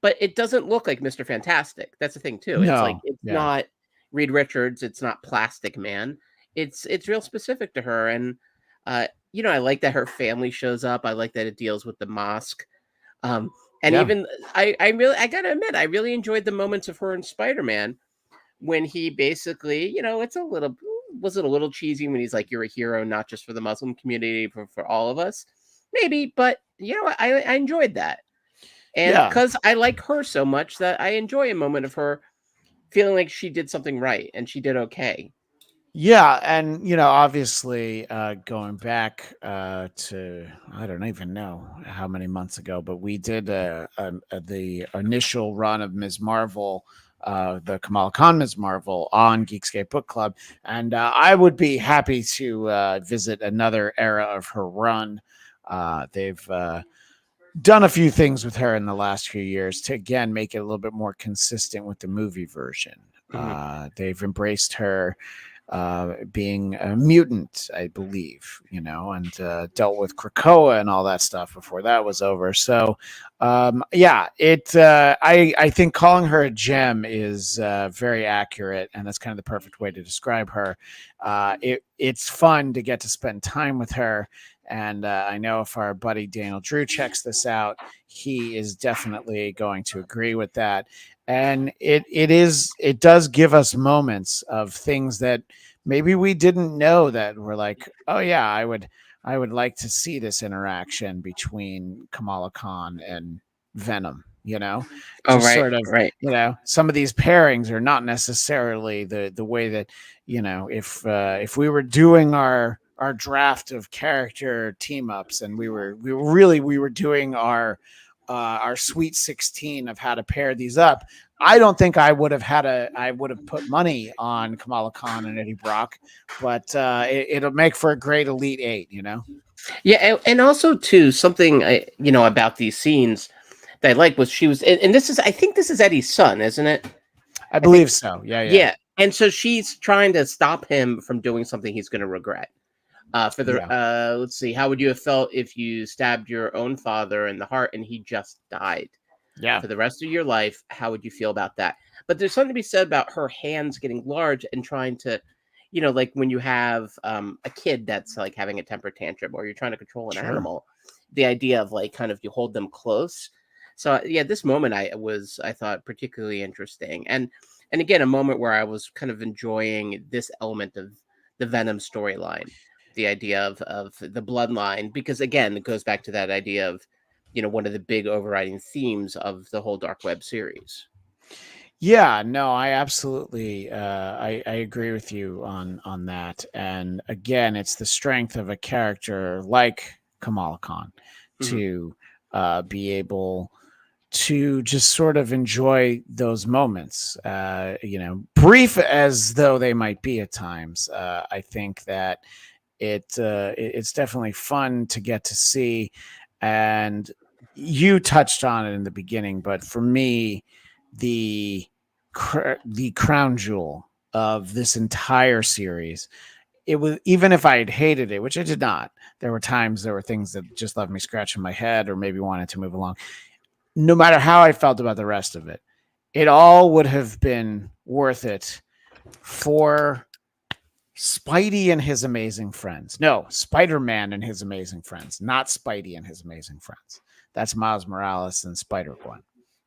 but it doesn't look like Mr. Fantastic. That's the thing too. It's like No. it's Yeah. not Reed Richards, it's not Plastic Man. It's real specific to her. And I like that her family shows up. I like that it deals with the mosque. And Yeah. even I gotta admit, I really enjoyed the moments of her and Spider-Man when he basically, it's a little was it a little cheesy when he's like, "You're a hero, not just for the Muslim community, for all of us." Maybe, but I enjoyed that, and Yeah. because I like her so much that I enjoy a moment of her feeling like she did something right and she did okay. Yeah, and obviously, going back to I don't even know how many months ago, but we did the initial run of Ms. Marvel, the Kamala Khan Ms. Marvel on Geekscape Book Club, and I would be happy to visit another era of her run. They've done a few things with her in the last few years to again make it a little bit more consistent with the movie version. Mhm. They've embraced her being a mutant, I believe, and dealt with Krakoa and all that stuff before that was over. So, yeah, I think calling her a gem is very accurate, and that's kind of the perfect way to describe her. It's fun to get to spend time with her. And I know if our buddy Daniel Drew checks this out, he is definitely going to agree with that. And it does give us moments of things that maybe we didn't know that we're like, oh yeah, I would like to see this interaction between Kamala Khan and Venom, Oh, just right, sort of, right. some of these pairings are not necessarily the way that, if we were doing our draft of character team ups and we were doing our Sweet 16 of how to pair these up. I don't think I would have put money on Kamala Khan and Eddie Brock, but it'll make for a great Elite Eight. Yeah, and also too something about these scenes that I like was she was, and this is, I think this is Eddie's son, isn't it? I I think, believe so. Yeah, yeah, yeah. And so she's trying to stop him from doing something he's going to regret. For the yeah, let's see, how would you have felt if you stabbed your own father in the heart and he just died yeah. for the rest of your life? How would you feel about that? But there's something to be said about her hands getting large and trying to, like when you have a kid that's like having a temper tantrum or you're trying to control an Sure. animal, the idea of like kind of you hold them close. So yeah, this moment I thought particularly interesting, and again a moment where I was kind of enjoying this element of the Venom storyline, the idea of the bloodline, because again it goes back to that idea of one of the big overriding themes of the whole dark web series. Yeah, no, I absolutely I agree with you on that. And again, it's the strength of a character like Kamala Khan Mhm. to be able to just sort of enjoy those moments, brief as though they might be at times. I think that it's definitely fun to get to see, and you touched on it in the beginning, but for me, the the crown jewel of this entire series, it was, even if I had hated it, which I did not, there were things that just left me scratching my head or maybe wanted to move along. No matter how I felt about the rest of it, it all would have been worth it for Spidey and his amazing friends. No, Spider-Man and his amazing friends, not Spidey and his amazing friends. That's Miles Morales and Spider-Gwen,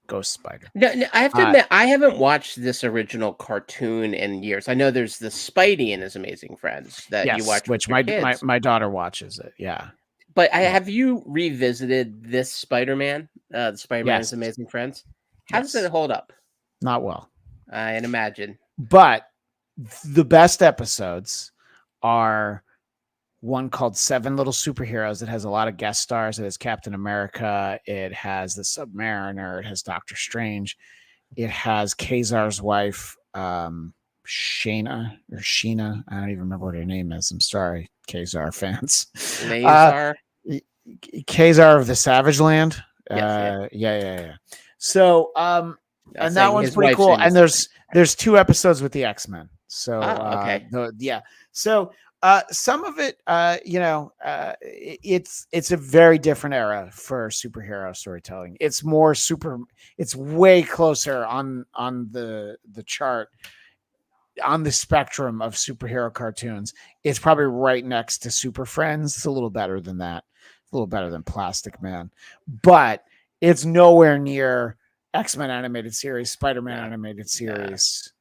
Ghost Spider. No, no, I have to Uh, admit, I haven't watched this original cartoon in years. I know there's the Spidey and his Amazing Friends that you yes, watch with which your kids, my daughter watches it. Yeah, but yeah, have you revisited this Spider-Man, the Spider-Man and his yes, Amazing Friends? How does it yes. hold up? Not well, I can imagine. but the best episodes are one called Seven Little Superheroes. It has a lot of guest stars. It has Captain America. It has the Submariner. It has Doctor Strange. It has Kazar's wife, Shayna or Sheena. I don't even remember what her name is. I'm sorry, Kazar fans. Uh, Lazar? Kazar of the Savage Land. Yes, yeah. Yeah. So, I was and that saying one's his pretty wife's cool. name And is. there's two episodes with the X-Men. So, Ah, okay. yeah. So, some of it, it's a very different era for superhero storytelling. It's more super. It's way closer on the chart, on the spectrum of superhero cartoons. It's probably right next to Super Friends. It's a little better than that. It's a little better than Plastic Man, but it's nowhere near X-Men animated series, Spider-Man No, animated no, series,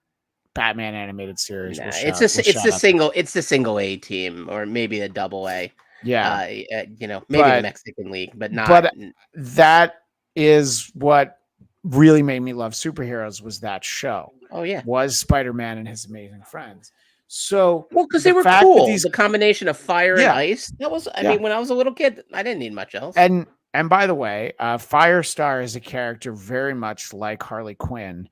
Batman animated series. no. We'll It's shout. We'll shout out. it's the single A team, or maybe a double A. Yeah, Maybe the but Mexican League, but not. but that is what really made me love superheroes, was that show. Oh yeah. was Spider-Man and His Amazing Friends. So Well, because the they were fact that cool. these, The combination of fire and yeah, ice. That was. I yeah, mean, when I was a little kid, I didn't need much else. and by the way, Firestar is a character very much like Harley Quinn,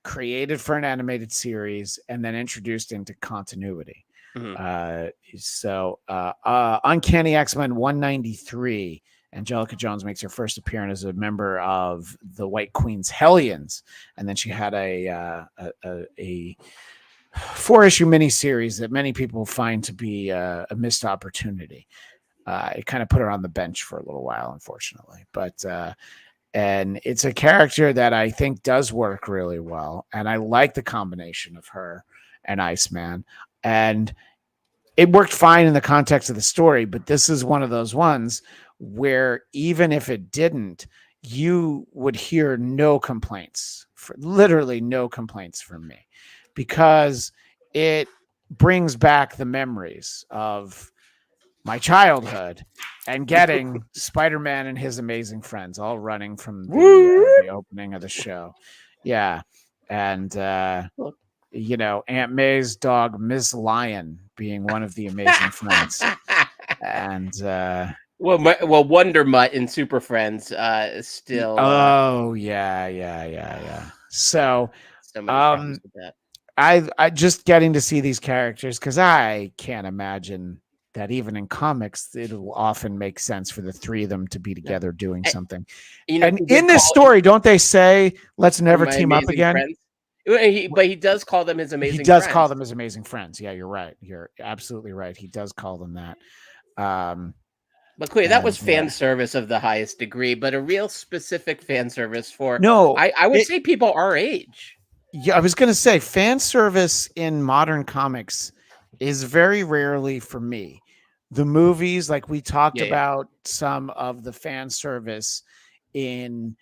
created for an animated series and then introduced into continuity. Mhm. Uncanny X-Men 193, Angelica Jones makes her first appearance as a member of the White Queen's Hellions, and then she had a 4-issue miniseries that many people find to be a missed opportunity. It kind of put her on the bench for a little while, unfortunately, but and it's a character that I think does work really well, and I like the combination of her and Iceman, and it worked fine in the context of the story, but this is one of those ones where even if it didn't, you would hear no complaints, literally no complaints from me, because it brings back the memories of my childhood and getting Spider-Man and His Amazing Friends all running from the opening of the show. Yeah. And Aunt May's dog, Miss Lion, being one of the amazing friends. And well, Wonder Mutt in Super Friends still. Oh yeah. So many problems with that. I just getting to see these characters, because I can't imagine that even in comics it'll often make sense for the three of them to be together doing something. And in this story, don't they say let's never team up again? Friends? But he does call them his amazing. He does friends. call them his amazing friends. Yeah, you're right. You're absolutely right. He does call them that. But clearly, that was fan service of the highest degree, but a real specific fan service for I would say people our age. Yeah, I was going to say fan service in modern comics is very rarely for me. The movies, like we talked about some of the fan service in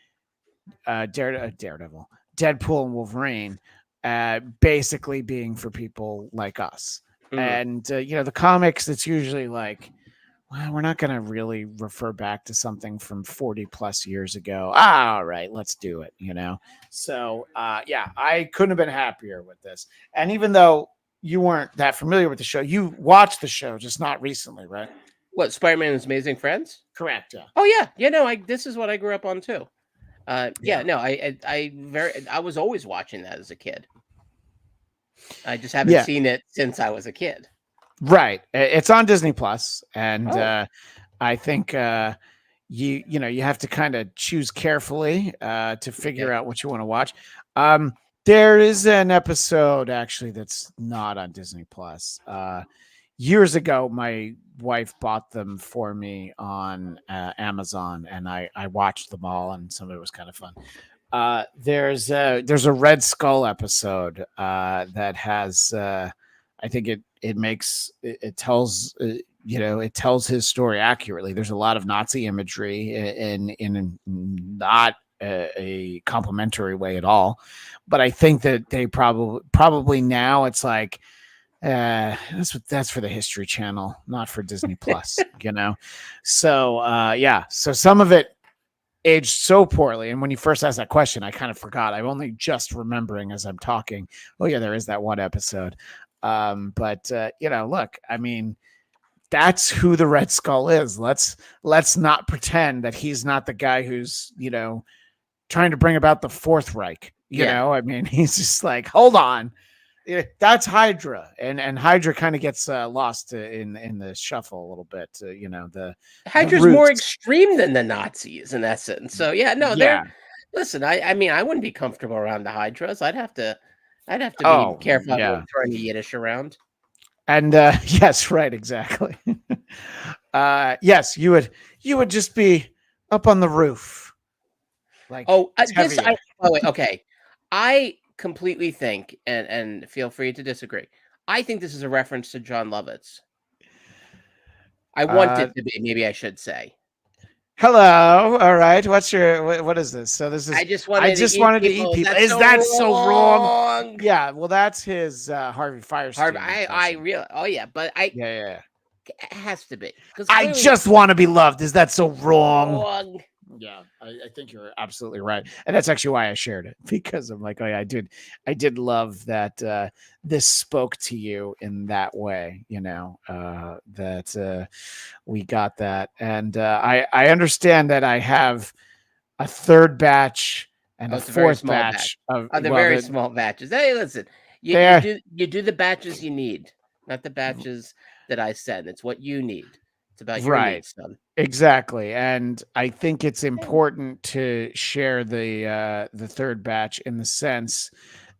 Daredevil, Deadpool, and Wolverine, basically being for people like us. And, the comics, it's usually like, well, we're not going to really refer back to something from 40 plus years ago. All right, let's do it, So, I couldn't have been happier with this. And even though you weren't that familiar with the show, you watched the show, just not recently, right? What, Spider-Man and His Amazing Friends? Correct, yeah. Oh, yeah. This is what I grew up on, too. I was always watching that as a kid. I just haven't seen it since I was a kid. Right. It's on Disney Plus, and I think you have to kind of choose carefully to figure out what you want to watch. There is an episode actually that's not on Disney Plus. Years ago, my wife bought them for me on Amazon, and I watched them all, and some of it was kind of fun. There's a Red Skull episode that has I think it tells it tells his story accurately. There's a lot of Nazi imagery in not a complimentary way at all, but I think that they probably now it's like that's for the History Channel, not for Disney Plus. So so some of it aged so poorly, and when you first asked that question, I kind of forgot. I'm only just remembering as I'm talking. Oh yeah, there is that one episode. But look, I mean, that's who the Red Skull is. Let's not pretend that he's not the guy who's trying to bring about the Fourth Reich. I mean, he's just like, hold on, that's Hydra, and Hydra kind of gets lost in the shuffle a little bit. The Hydra's more extreme than the Nazis in essence. So listen, I mean, I wouldn't be comfortable around the Hydras. I'd have to be careful about throwing the Yiddish around. And yes, right, exactly. Yes, you would just be up on the roof. Like, okay. I completely think, and feel free to disagree, I think this is a reference to John Lovitz. I want it to be, maybe I should say. Hello. All right. What is this? So this is I just wanted to eat people. Is that so wrong? Yeah, well that's his Harvey Firestein. But it has to be. I just want to be loved. Is that so wrong? Yeah, I think you're absolutely right, and that's actually why I shared it, because I'm like, oh yeah, I did love that this spoke to you in that way, that we got that, and I understand that I have a third batch and Oh, a it's a very fourth small batch. batch of Oh, they're well, very the small batches. Hey, listen, they are you do the batches you need, not the batches that I send. It's what you need. It's about your right. needs, son. Exactly, and I think it's important to share the third batch in the sense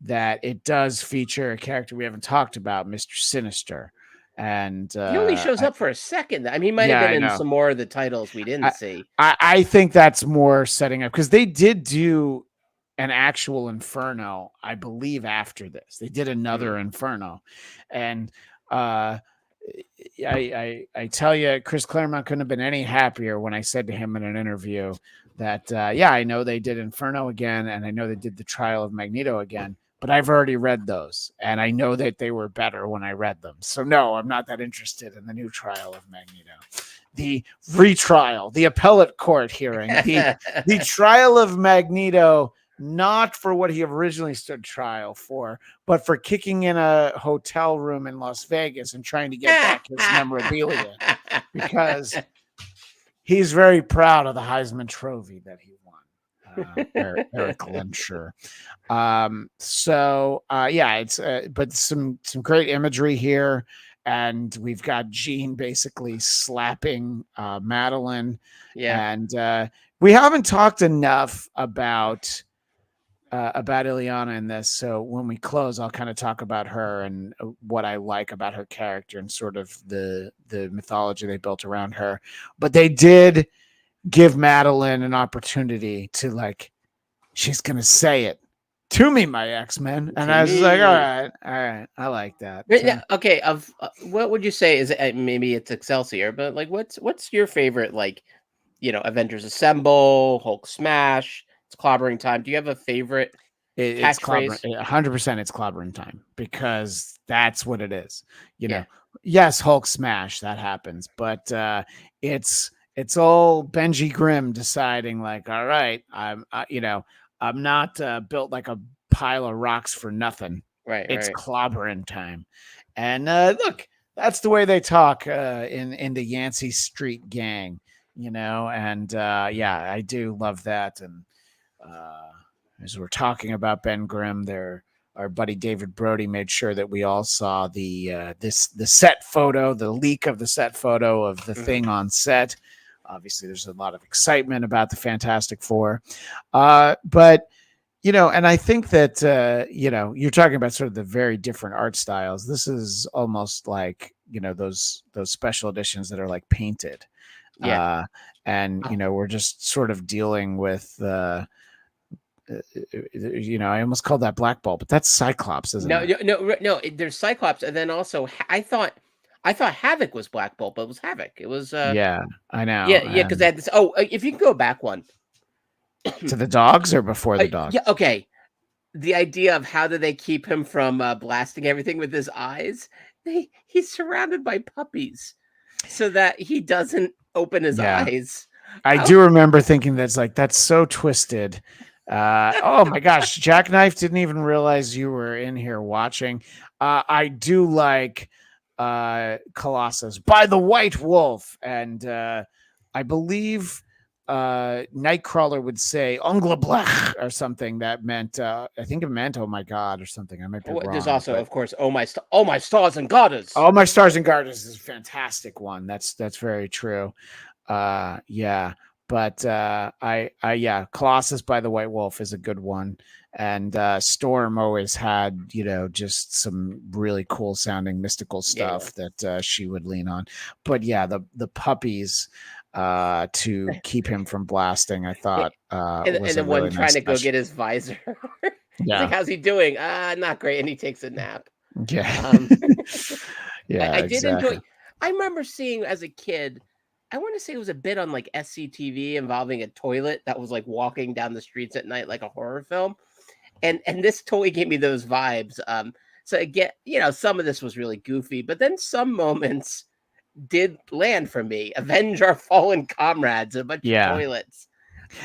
that it does feature a character we haven't talked about, Mr. Sinister, and He only shows up for a second. I mean, he might have yeah, been I in know. some more of the titles we didn't I, see. I think that's more setting up because they did do an actual Inferno, I believe. After this, they did Hmm. another Inferno, and uh, I tell you, Chris Claremont couldn't have been any happier when I said to him in an interview that yeah, I know they did Inferno again, and I know they did the Trial of Magneto again, but I've already read those, and I know that they were better when I read them. So no, I'm not that interested in the new Trial of Magneto. The retrial, the appellate court hearing, the trial of Magneto, not for what he originally stood trial for, but for kicking in a hotel room in Las Vegas and trying to get back his memorabilia, because he's very proud of the Heisman Trophy that he won. Eric Lenscher. Yeah, it's but some great imagery here, and we've got Jean basically slapping Madeline, Yeah. and we haven't talked enough about Ileana in this. So when we close, I'll kind of talk about her and what I like about her character and sort of the mythology they built around her. But they did give Madeline an opportunity to, like, she's gonna say it to me, my X-Men, and To I was just like, me. all right, I like that. Right now, okay, of what would you say is maybe it's Excelsior, but like what's your favorite, like, Avengers Assemble, Hulk Smash, it's clobbering time. Do you have a favorite It's clobbering, catchphrase? 100%. It's clobbering time because that's what it is. You Yeah. know, yes, Hulk smash that happens, but it's all Benji Grimm deciding, like, all right, I'm not built like a pile of rocks for nothing. Right, It's right. clobbering time, and look, that's the way they talk in the Yancey Street Gang. And yeah, I do love that. And uh, as we're talking about Ben Grimm, there, our buddy David Brody made sure that we all saw the set photo, the leak of the set photo of the Mhm. thing on set. Obviously, there's a lot of excitement about the Fantastic Four, but and I think that you're talking about sort of the very different art styles. This is almost like those special editions that are like painted, Yeah. uh, and Oh, we're just sort of dealing with I almost called that Black Ball, but that's Cyclops, isn't no, it? no, no, no, there's Cyclops, and then also I thought Havoc was Black Bolt, but it was Havoc. It was Yeah, I know. yeah, yeah, because they And had this. If you can go back one. to the dogs or before the Yeah, dogs? okay. The idea of how do they keep him from blasting everything with his eyes? He's surrounded by puppies, so that he doesn't open his Yeah, eyes. I How? do remember thinking that's so twisted. Oh my gosh, Jackknife didn't even realize you were in here watching. I do like Colossus by the White Wolf, and I believe Nightcrawler would say "Ongla Blech" or something that meant. I think it meant "Oh my God" or something. I might be There's wrong, also, but of course, oh my stars and garters. "All My Stars and Garters" is a fantastic one. That's very true. Yeah, but yeah, Colossus by the White Wolf is a good one, and Storm always had just some really cool sounding mystical Yeah, yeah. stuff that she would lean on. But yeah, the puppies to keep him from blasting, I Yeah, thought and was a the one really trying nice to go touch. get his visor. He's like, Yeah, "How's he doing?" Not great, and he takes a nap. yeah, Um, yeah, I did enjoy. exactly. I remember seeing as a kid. I want to say it was a bit on like SCTV involving a toilet that was like walking down the streets at night like a horror film, and this totally gave me those vibes. So again, some of this was really goofy, but then some moments did land for me. Avenge our fallen comrades, a bunch of Yeah, toilets.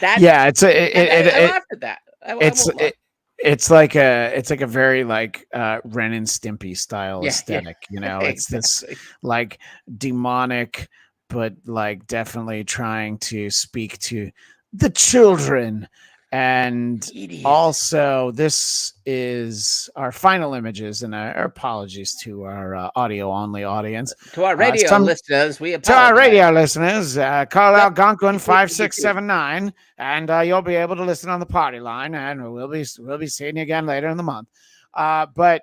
That Yeah, it's a, I laughed at that. I it's won't lie. it's like a very like Ren and Stimpy style Yeah, yeah, aesthetic. You know, it's this exactly. like demonic, but like definitely trying to speak to the children. And Idiot. also, this is our final images, and our apologies to our audio only audience. To our radio Some listeners, we to our apologize. radio listeners, call Yep. out Gonkwin You too. You too. 5679, and you'll be able to listen on the party line, and we'll be seeing you again later in the month. But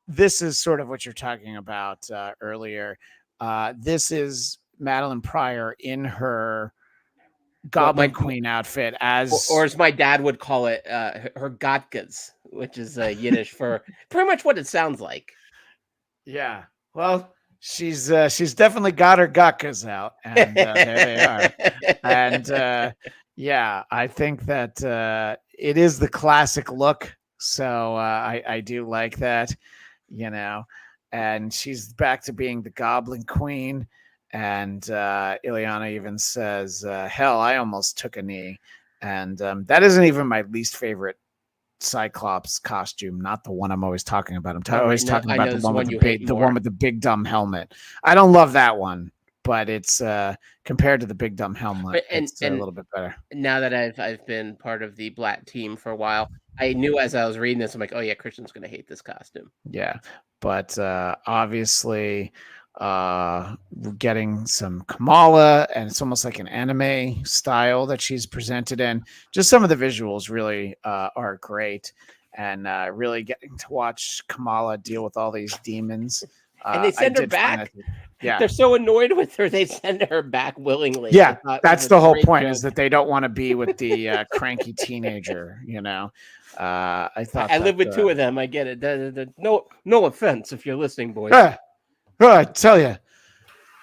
this is sort of what you're talking about earlier. This is Madeline Pryor in her What Goblin Queen outfit or as as my dad would call it, her Gotkas, which is Yiddish for pretty much what it sounds like. yeah. Well, she's definitely got her gakkas out, and there they are. And yeah, I think that it is the classic look, so I do like that, you know. And she's back to being the Goblin Queen, and Ileana even says, "Hell, I almost took a knee," and that isn't even my least favorite Cyclops costume, not the one I'm always talking about. I'm All right, always no, talking I about know the this is one with one the you hate big, the one more. with the big dumb helmet. I don't love that one, but it's compared to the big dumb helmet, But it's a little bit better. now that I've been part of the Blatt team for a while, I knew as I was reading this, I'm like, oh yeah, Christian's gonna hate this costume. Yeah, but obviously, we're getting some Kamala, and it's almost like an anime style that she's presented in. Just some of the visuals really are great, and really getting to watch Kamala deal with all these demons. And they I send her did find that, back. yeah, They're so annoyed with her, they send her back willingly. I yeah. thought was That's a the whole great point, joke. is that they don't want to be with the cranky teenager. You know, I thought I live that. with two of them. I get it. No offense if you're listening, boys. I tell you.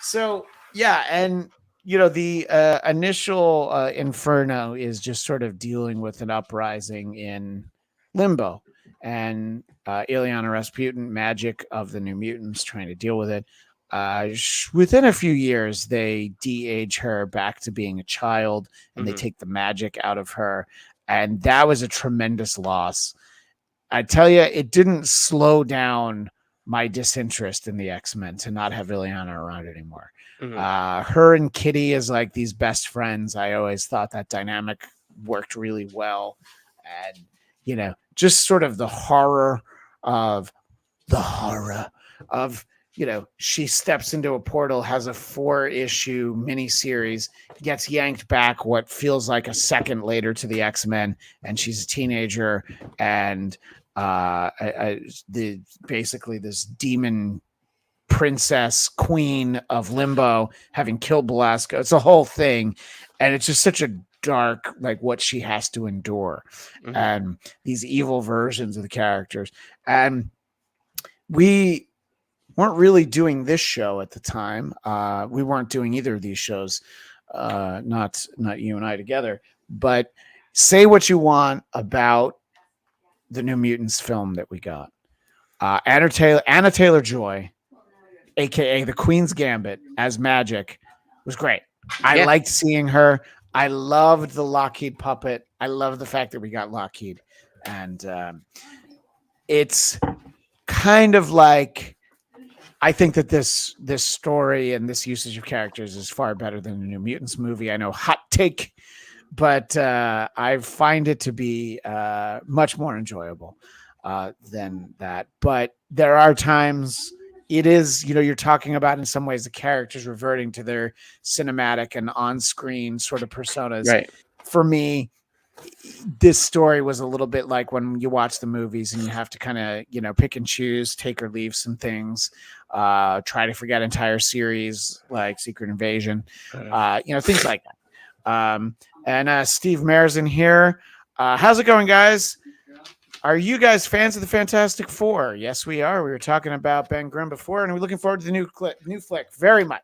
So yeah, and the initial Inferno is just sort of dealing with an uprising in Limbo, and Ileana Rasputin, magic of the New Mutants, trying to deal with it. Within a few years, they de-age her back to being a child, and they take the magic out of her, and that was a tremendous loss. I tell you, it didn't slow down my disinterest in the X-Men to not have Ileana around anymore. Her and Kitty as like these best friends. I always thought that dynamic worked really well. And, just sort of the horror of she steps into a portal, has a 4-issue miniseries, gets yanked back what feels like a second later to the X-Men, and she's a teenager, and basically this demon princess queen of Limbo having killed Belasco. It's a whole thing, and it's just such a dark, like, what she has to endure, and these evil versions of the characters. And we weren't really doing this show at the time. We weren't doing either of these shows, not you and I together. But say what you want about the New Mutants film that we got. Anna Taylor-Joy, aka the Queen's Gambit, as Magic, was great. I liked seeing her. I loved the Lockheed puppet. I love the fact that we got Lockheed, and it's kind of like, I think that this story and this usage of characters is far better than the New Mutants movie. I know, hot take, but I find it to be much more enjoyable than that. But there are times it is, you're talking about in some ways the characters reverting to their cinematic and on-screen sort of personas. Right. For me, this story was a little bit like when you watch the movies and you have to kind of, pick and choose, take or leave some things, try to forget entire series like Secret Invasion, things like that. And Steve Mayer's in here. How's it going, guys? Are you guys fans of the Fantastic Four? Yes, we are. We were talking about Ben Grimm before, and we're looking forward to the new flick very much.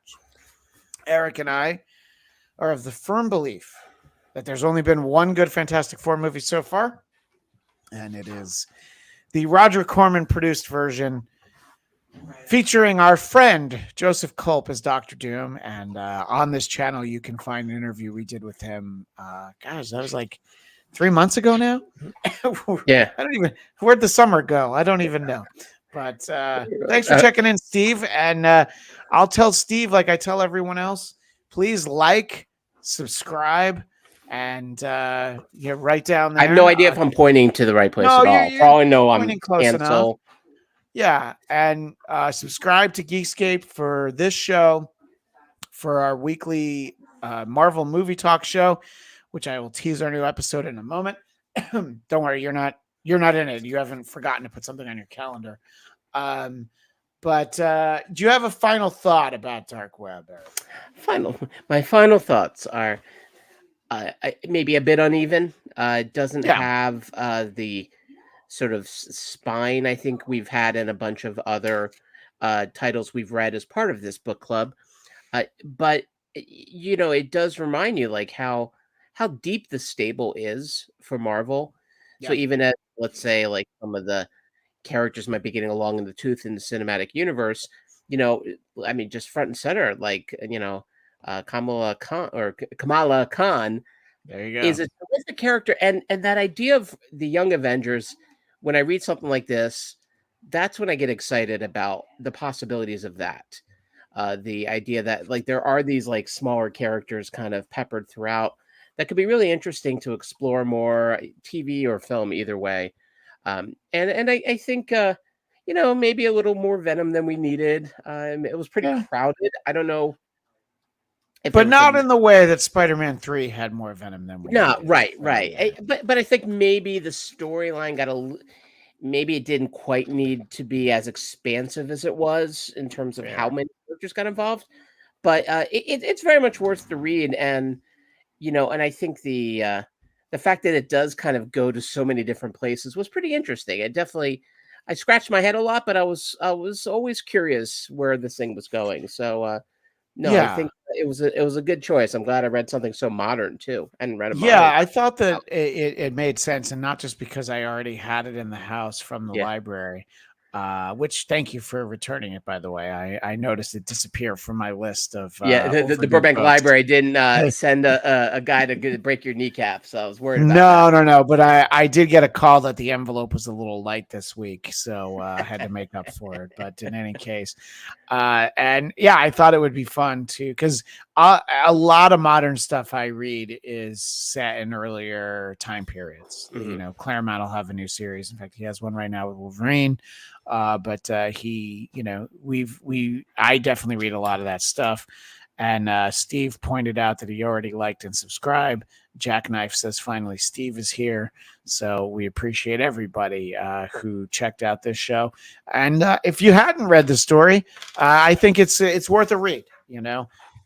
Eric and I are of the firm belief that there's only been one good Fantastic Four movie so far, and it is the Roger Corman produced version featuring our friend Joseph Culp as Doctor Doom. And on this channel, you can find an interview we did with him. Gosh, that was like 3 months ago now. Yeah. I don't even, where'd the summer go? I don't even know. But thanks for checking in, Steve. And I'll tell Steve, like I tell everyone else, please like, subscribe, and right down there. I have no idea if I'm pointing to the right place at all. For all I know, I'm pointing close cancel. enough. Yeah, and subscribe to Geekscape for this show, for our weekly Marvel movie talk show, which I will tease our new episode in a moment. Don't worry, you're not in it. You haven't forgotten to put something on your calendar. But do you have a final thought about Dark Web, Eric? My final thoughts are maybe a bit uneven. It doesn't have the sort of spine I think we've had in a bunch of other titles we've read as part of this book club. But it does remind you like how deep the stable is for Marvel. So even as, let's say, like some of the characters might be getting along in the tooth in the cinematic universe, I mean, just front and center, like Kamala Khan there you go, is a terrific character, and that idea of the Young Avengers. When I read something like this, that's when I get excited about the possibilities of that. The idea that like there are these like smaller characters kind of peppered throughout that could be really interesting to explore more, TV or film, either way. And I think maybe a little more Venom than we needed. It was pretty crowded. I don't know. But not in the way that Spider-Man 3 had more Venom than we needed. Right. But I think maybe the storyline maybe it didn't quite need to be as expansive as it was in terms of how many characters got involved. But it's very much worth the read, and and I think the fact that it does kind of go to so many different places was pretty interesting. I scratched my head a lot, but I was always curious where this thing was going. So I think it was a good choice. I'm glad I read something so modern too, and read it. I thought that it made sense, and not just because I already had it in the house from the library. Which, thank you for returning it, by the way. I noticed it disappear from my list of the Burbank Library didn't send a guy to break your kneecap, so I was worried about no, but I did get a call that the envelope was a little light this week, so I had to make up for it. But in any case, and I thought it would be fun too, because a lot of modern stuff I read is set in earlier time periods. Mm-hmm. Claremont will have a new series. In fact, he has one right now with Wolverine. But he, I definitely read a lot of that stuff. And Steve pointed out that he already liked and subscribed. Jackknife says finally Steve is here. So we appreciate everybody who checked out this show. And if you hadn't read the story, I think it's worth a read.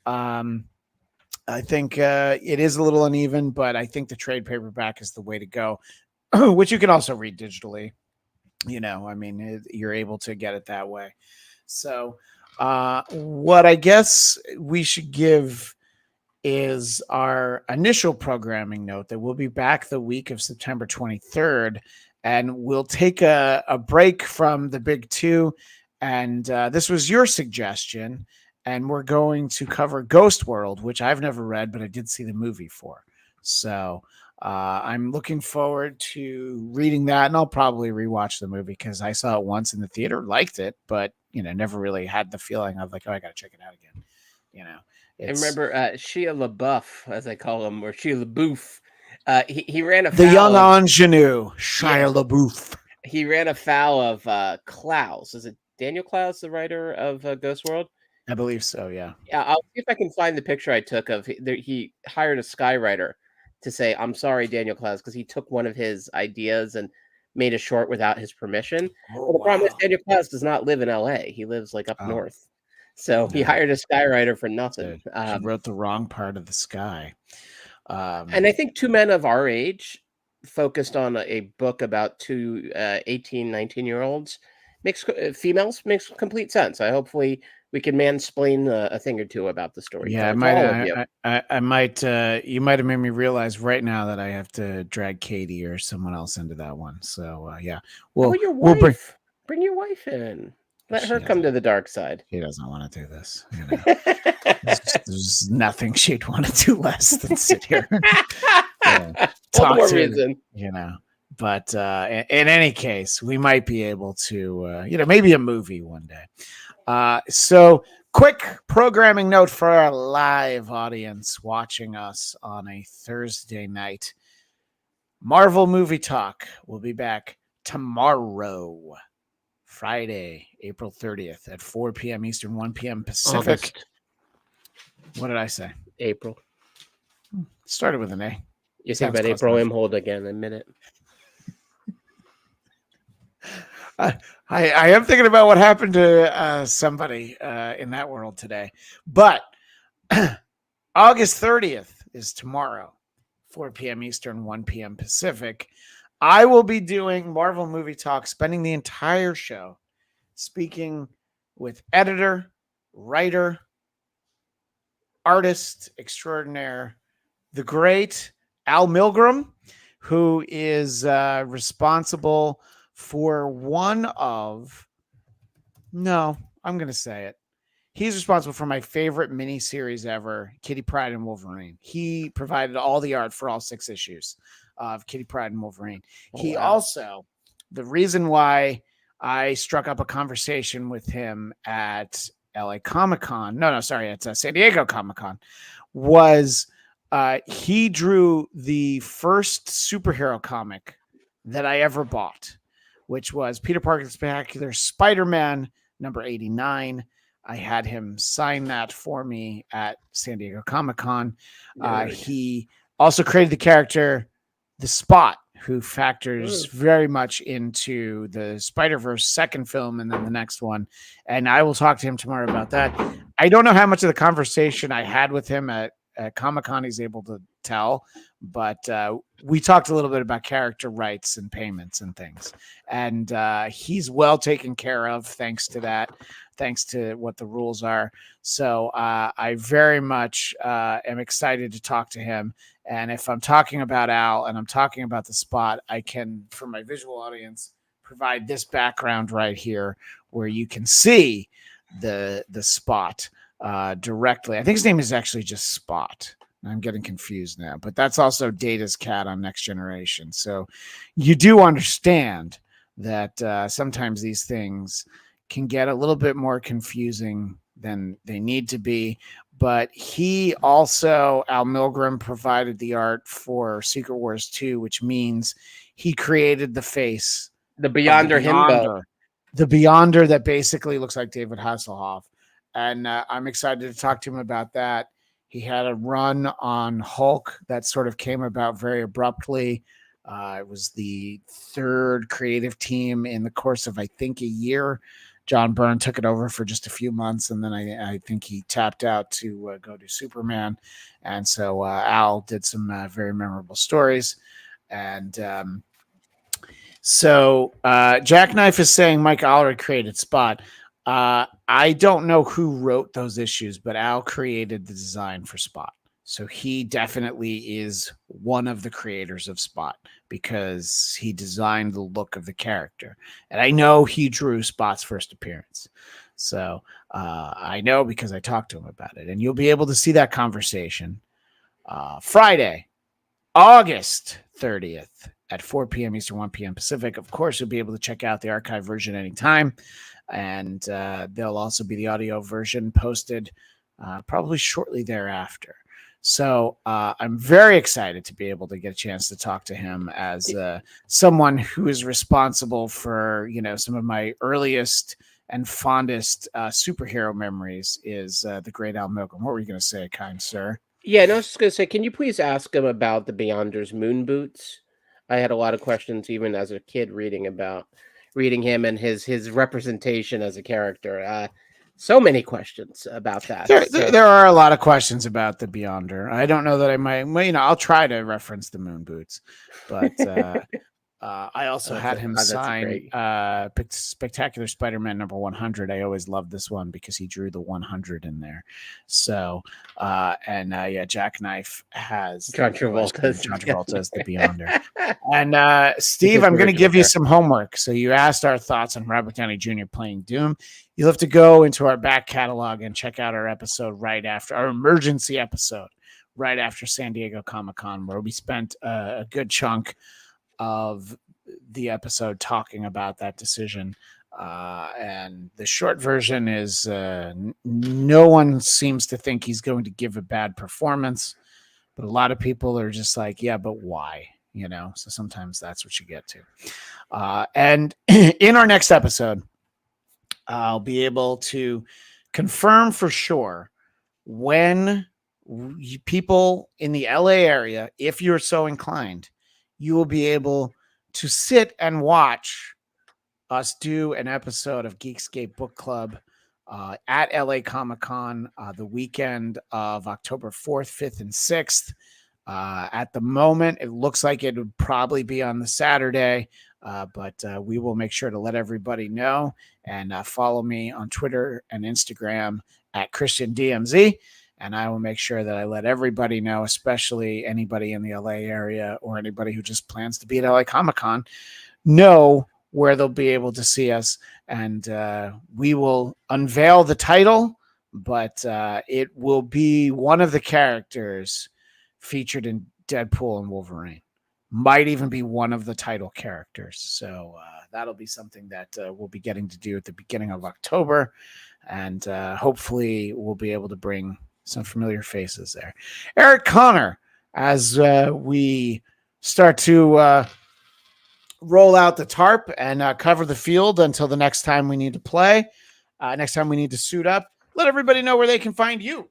I think it is a little uneven, but I think the trade paperback is the way to go, which you can also read digitally. I mean, you're able to get it that way. So what I guess we should give is our initial programming note that we'll be back the week of September 23rd, and we'll take a break from the big two. And this was your suggestion, and we're going to cover Ghost World, which I've never read, but I did see the movie for. So I'm looking forward to reading that, and I'll probably rewatch the movie because I saw it once in the theater, liked it, but never really had the feeling of like, oh, I got to check it out again. I remember Shia LaBeouf, as I call him, or Shia LaBeouf. He ran afoul the young ingenue, Shia LaBeouf. He ran afoul of Klaus. Is it Daniel Klaus, the writer of Ghost World? I believe so. Yeah. I'll see if I can find the picture I took of. He hired a skywriter to say, "I'm sorry, Daniel Klaus," because he took one of his ideas and made a short without his permission. Well, the problem is Daniel Klaus does not live in LA. He lives like up north. So he hired a skywriter for nothing. He wrote the wrong part of the sky. And I think two men of our age focused on a book about two 18, 19-year-olds females makes complete sense. Hopefully we can mansplain a thing or two about the story. Yeah, I might. You might have made me realize right now that I have to drag Katie or someone else into that one. So yeah, your wife. Bring your wife in. Let She her come to the dark side. She doesn't want to do this. There's nothing she'd want to do less than sit here and All the talk more to, reason. But in any case, we might be able to, maybe a movie one day. So quick programming note for our live audience watching us on a Thursday night. Marvel Movie Talk will be back tomorrow, Friday, April 30th at 4 p.m. Eastern, 1 p.m. Pacific. August. What did I say? April. Started with an A. You think about April Imhold again in a minute. I am thinking about what happened to somebody in that world today. But August 30th is tomorrow, 4 p.m. Eastern, 1 p.m. Pacific. I will be doing Marvel Movie Talk, spending the entire show speaking with editor, writer, artist extraordinaire, the great Al Milgrom, who is responsible for one of, I'm going to say it. He's responsible for my favorite miniseries ever, Kitty Pryde and Wolverine. He provided all the art for all 6 issues of Kitty Pryde and Wolverine. Also, the reason why I struck up a conversation with him at LA Comic-Con, at San Diego Comic-Con, was he drew the first superhero comic that I ever bought, which was Peter Parker's Spectacular Spider-Man number 89. I had him sign that for me at San Diego Comic-Con. He also created the character, The Spot, who factors very much into the Spider-Verse second film and then the next one. And I will talk to him tomorrow about that. I don't know how much of the conversation I had with him at Comic-Con he's able to tell, but we talked a little bit about character rights and payments and things. And he's well taken care of thanks to that, thanks to what the rules are. So I very much am excited to talk to him. And if I'm talking about Al and I'm talking about The Spot, I can, for my visual audience, provide this background right here where you can see the Spot directly. I think his name is actually just Spot. I'm getting confused now, but that's also Data's cat on Next Generation. So you do understand that sometimes these things can get a little bit more confusing than they need to be. But he also, Al Milgrom, provided the art for Secret Wars 2, which means he created the face. The Beyonder himbo. The Beyonder that basically looks like David Hasselhoff. And I'm excited to talk to him about that. He had a run on Hulk that sort of came about very abruptly. It was the 3rd creative team in the course of, I think, a year. John Byrne took it over for just a few months, and then I think he tapped out to go do Superman. And so Al did some very memorable stories. And so Jackknife is saying Mike Allred created Spot. I don't know who wrote those issues, but Al created the design for Spot. So he definitely is one of the creators of Spot because he designed the look of the character. And I know he drew Spot's first appearance. So I know because I talked to him about it. And you'll be able to see that conversation Friday, August 30th at 4 p.m. Eastern, 1 p.m. Pacific. Of course, you'll be able to check out the archive version anytime. And there'll also be the audio version posted probably shortly thereafter. So I'm very excited to be able to get a chance to talk to him as someone who is responsible for, some of my earliest and fondest superhero memories is the great Al Milgrom. What were you going to say, kind sir? Yeah, and I was just going to say, can you please ask him about the Beyonder's moon boots? I had a lot of questions even as a kid reading him and his representation as a character. So many questions about that. There are a lot of questions about the Beyonder. I don't know that I might, I'll try to reference the moon boots, but I also Oh, had him that's sign great. Spectacular Spider-Man #100. I always loved this one because he drew the 100 in there. So, yeah, Jackknife has John of course, Travolta's John the Travolta as the Beyonder. Beyonder. And Steve, His I'm going to original give you character. some homework. So you asked our thoughts on Robert Downey Jr. playing Doom. You'll have to go into our back catalog and check out our episode right after our emergency episode, right after San Diego Comic-Con, where we spent a good chunk of the episode talking about that decision. And the short version is no one seems to think he's going to give a bad performance, but a lot of people are just like, yeah, but why? So sometimes that's what you get to. And in our next episode, I'll be able to confirm for sure when people in the LA area, if you're so inclined, you will be able to sit and watch us do an episode of Geekscape Book Club at LA Comic-Con the weekend of October 4th, 5th, and 6th. At the moment, it looks like it would probably be on the Saturday, but we will make sure to let everybody know, and follow me on Twitter and Instagram at Christian DMZ. And I will make sure that I let everybody know, especially anybody in the LA area or anybody who just plans to be at LA Comic-Con, know where they'll be able to see us. And we will unveil the title, but it will be one of the characters featured in Deadpool and Wolverine. Might even be one of the title characters. So that'll be something that we'll be getting to do at the beginning of October. And hopefully we'll be able to bring some familiar faces there. Eric Conner, as we start to roll out the tarp and cover the field until the next time we need to play, next time we need to suit up, let everybody know where they can find you.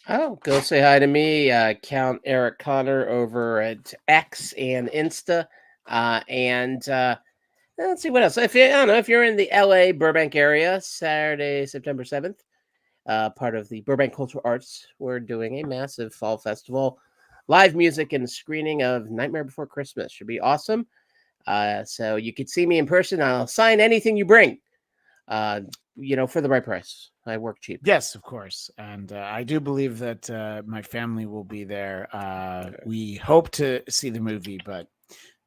Oh, go say hi to me, Count Eric Conner over at X and Insta. Let's see what else. If you're in the LA Burbank area, Saturday, September 7th, part of the Burbank Cultural Arts, we're doing a massive fall festival, live music and screening of Nightmare Before Christmas. Should be awesome. So you could see me in person. I'll sign anything you bring, for the right price. I work cheap. Yes, of course. And I do believe that my family will be there. We hope to see the movie, but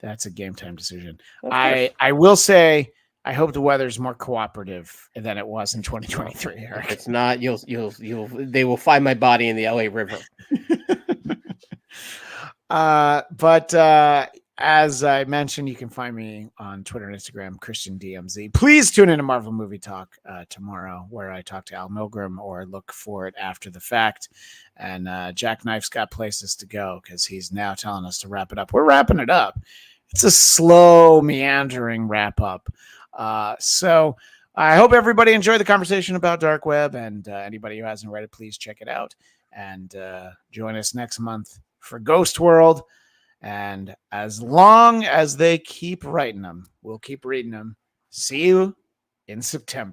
that's a game time decision. I will say, I hope the weather's more cooperative than it was in 2023. Eric. If it's not, they will find my body in the LA River. But as I mentioned, you can find me on Twitter and Instagram, Christian DMZ. Please tune into Marvel Movie Talk tomorrow, where I talk to Al Milgram or look for it after the fact. And Jackknife's got places to go because he's now telling us to wrap it up. We're wrapping it up. It's a slow, meandering wrap up. So I hope everybody enjoyed the conversation about Dark Web, and anybody who hasn't read it, please check it out. And join us next month for Ghost World. And as long as they keep writing them, we'll keep reading them. See you in September.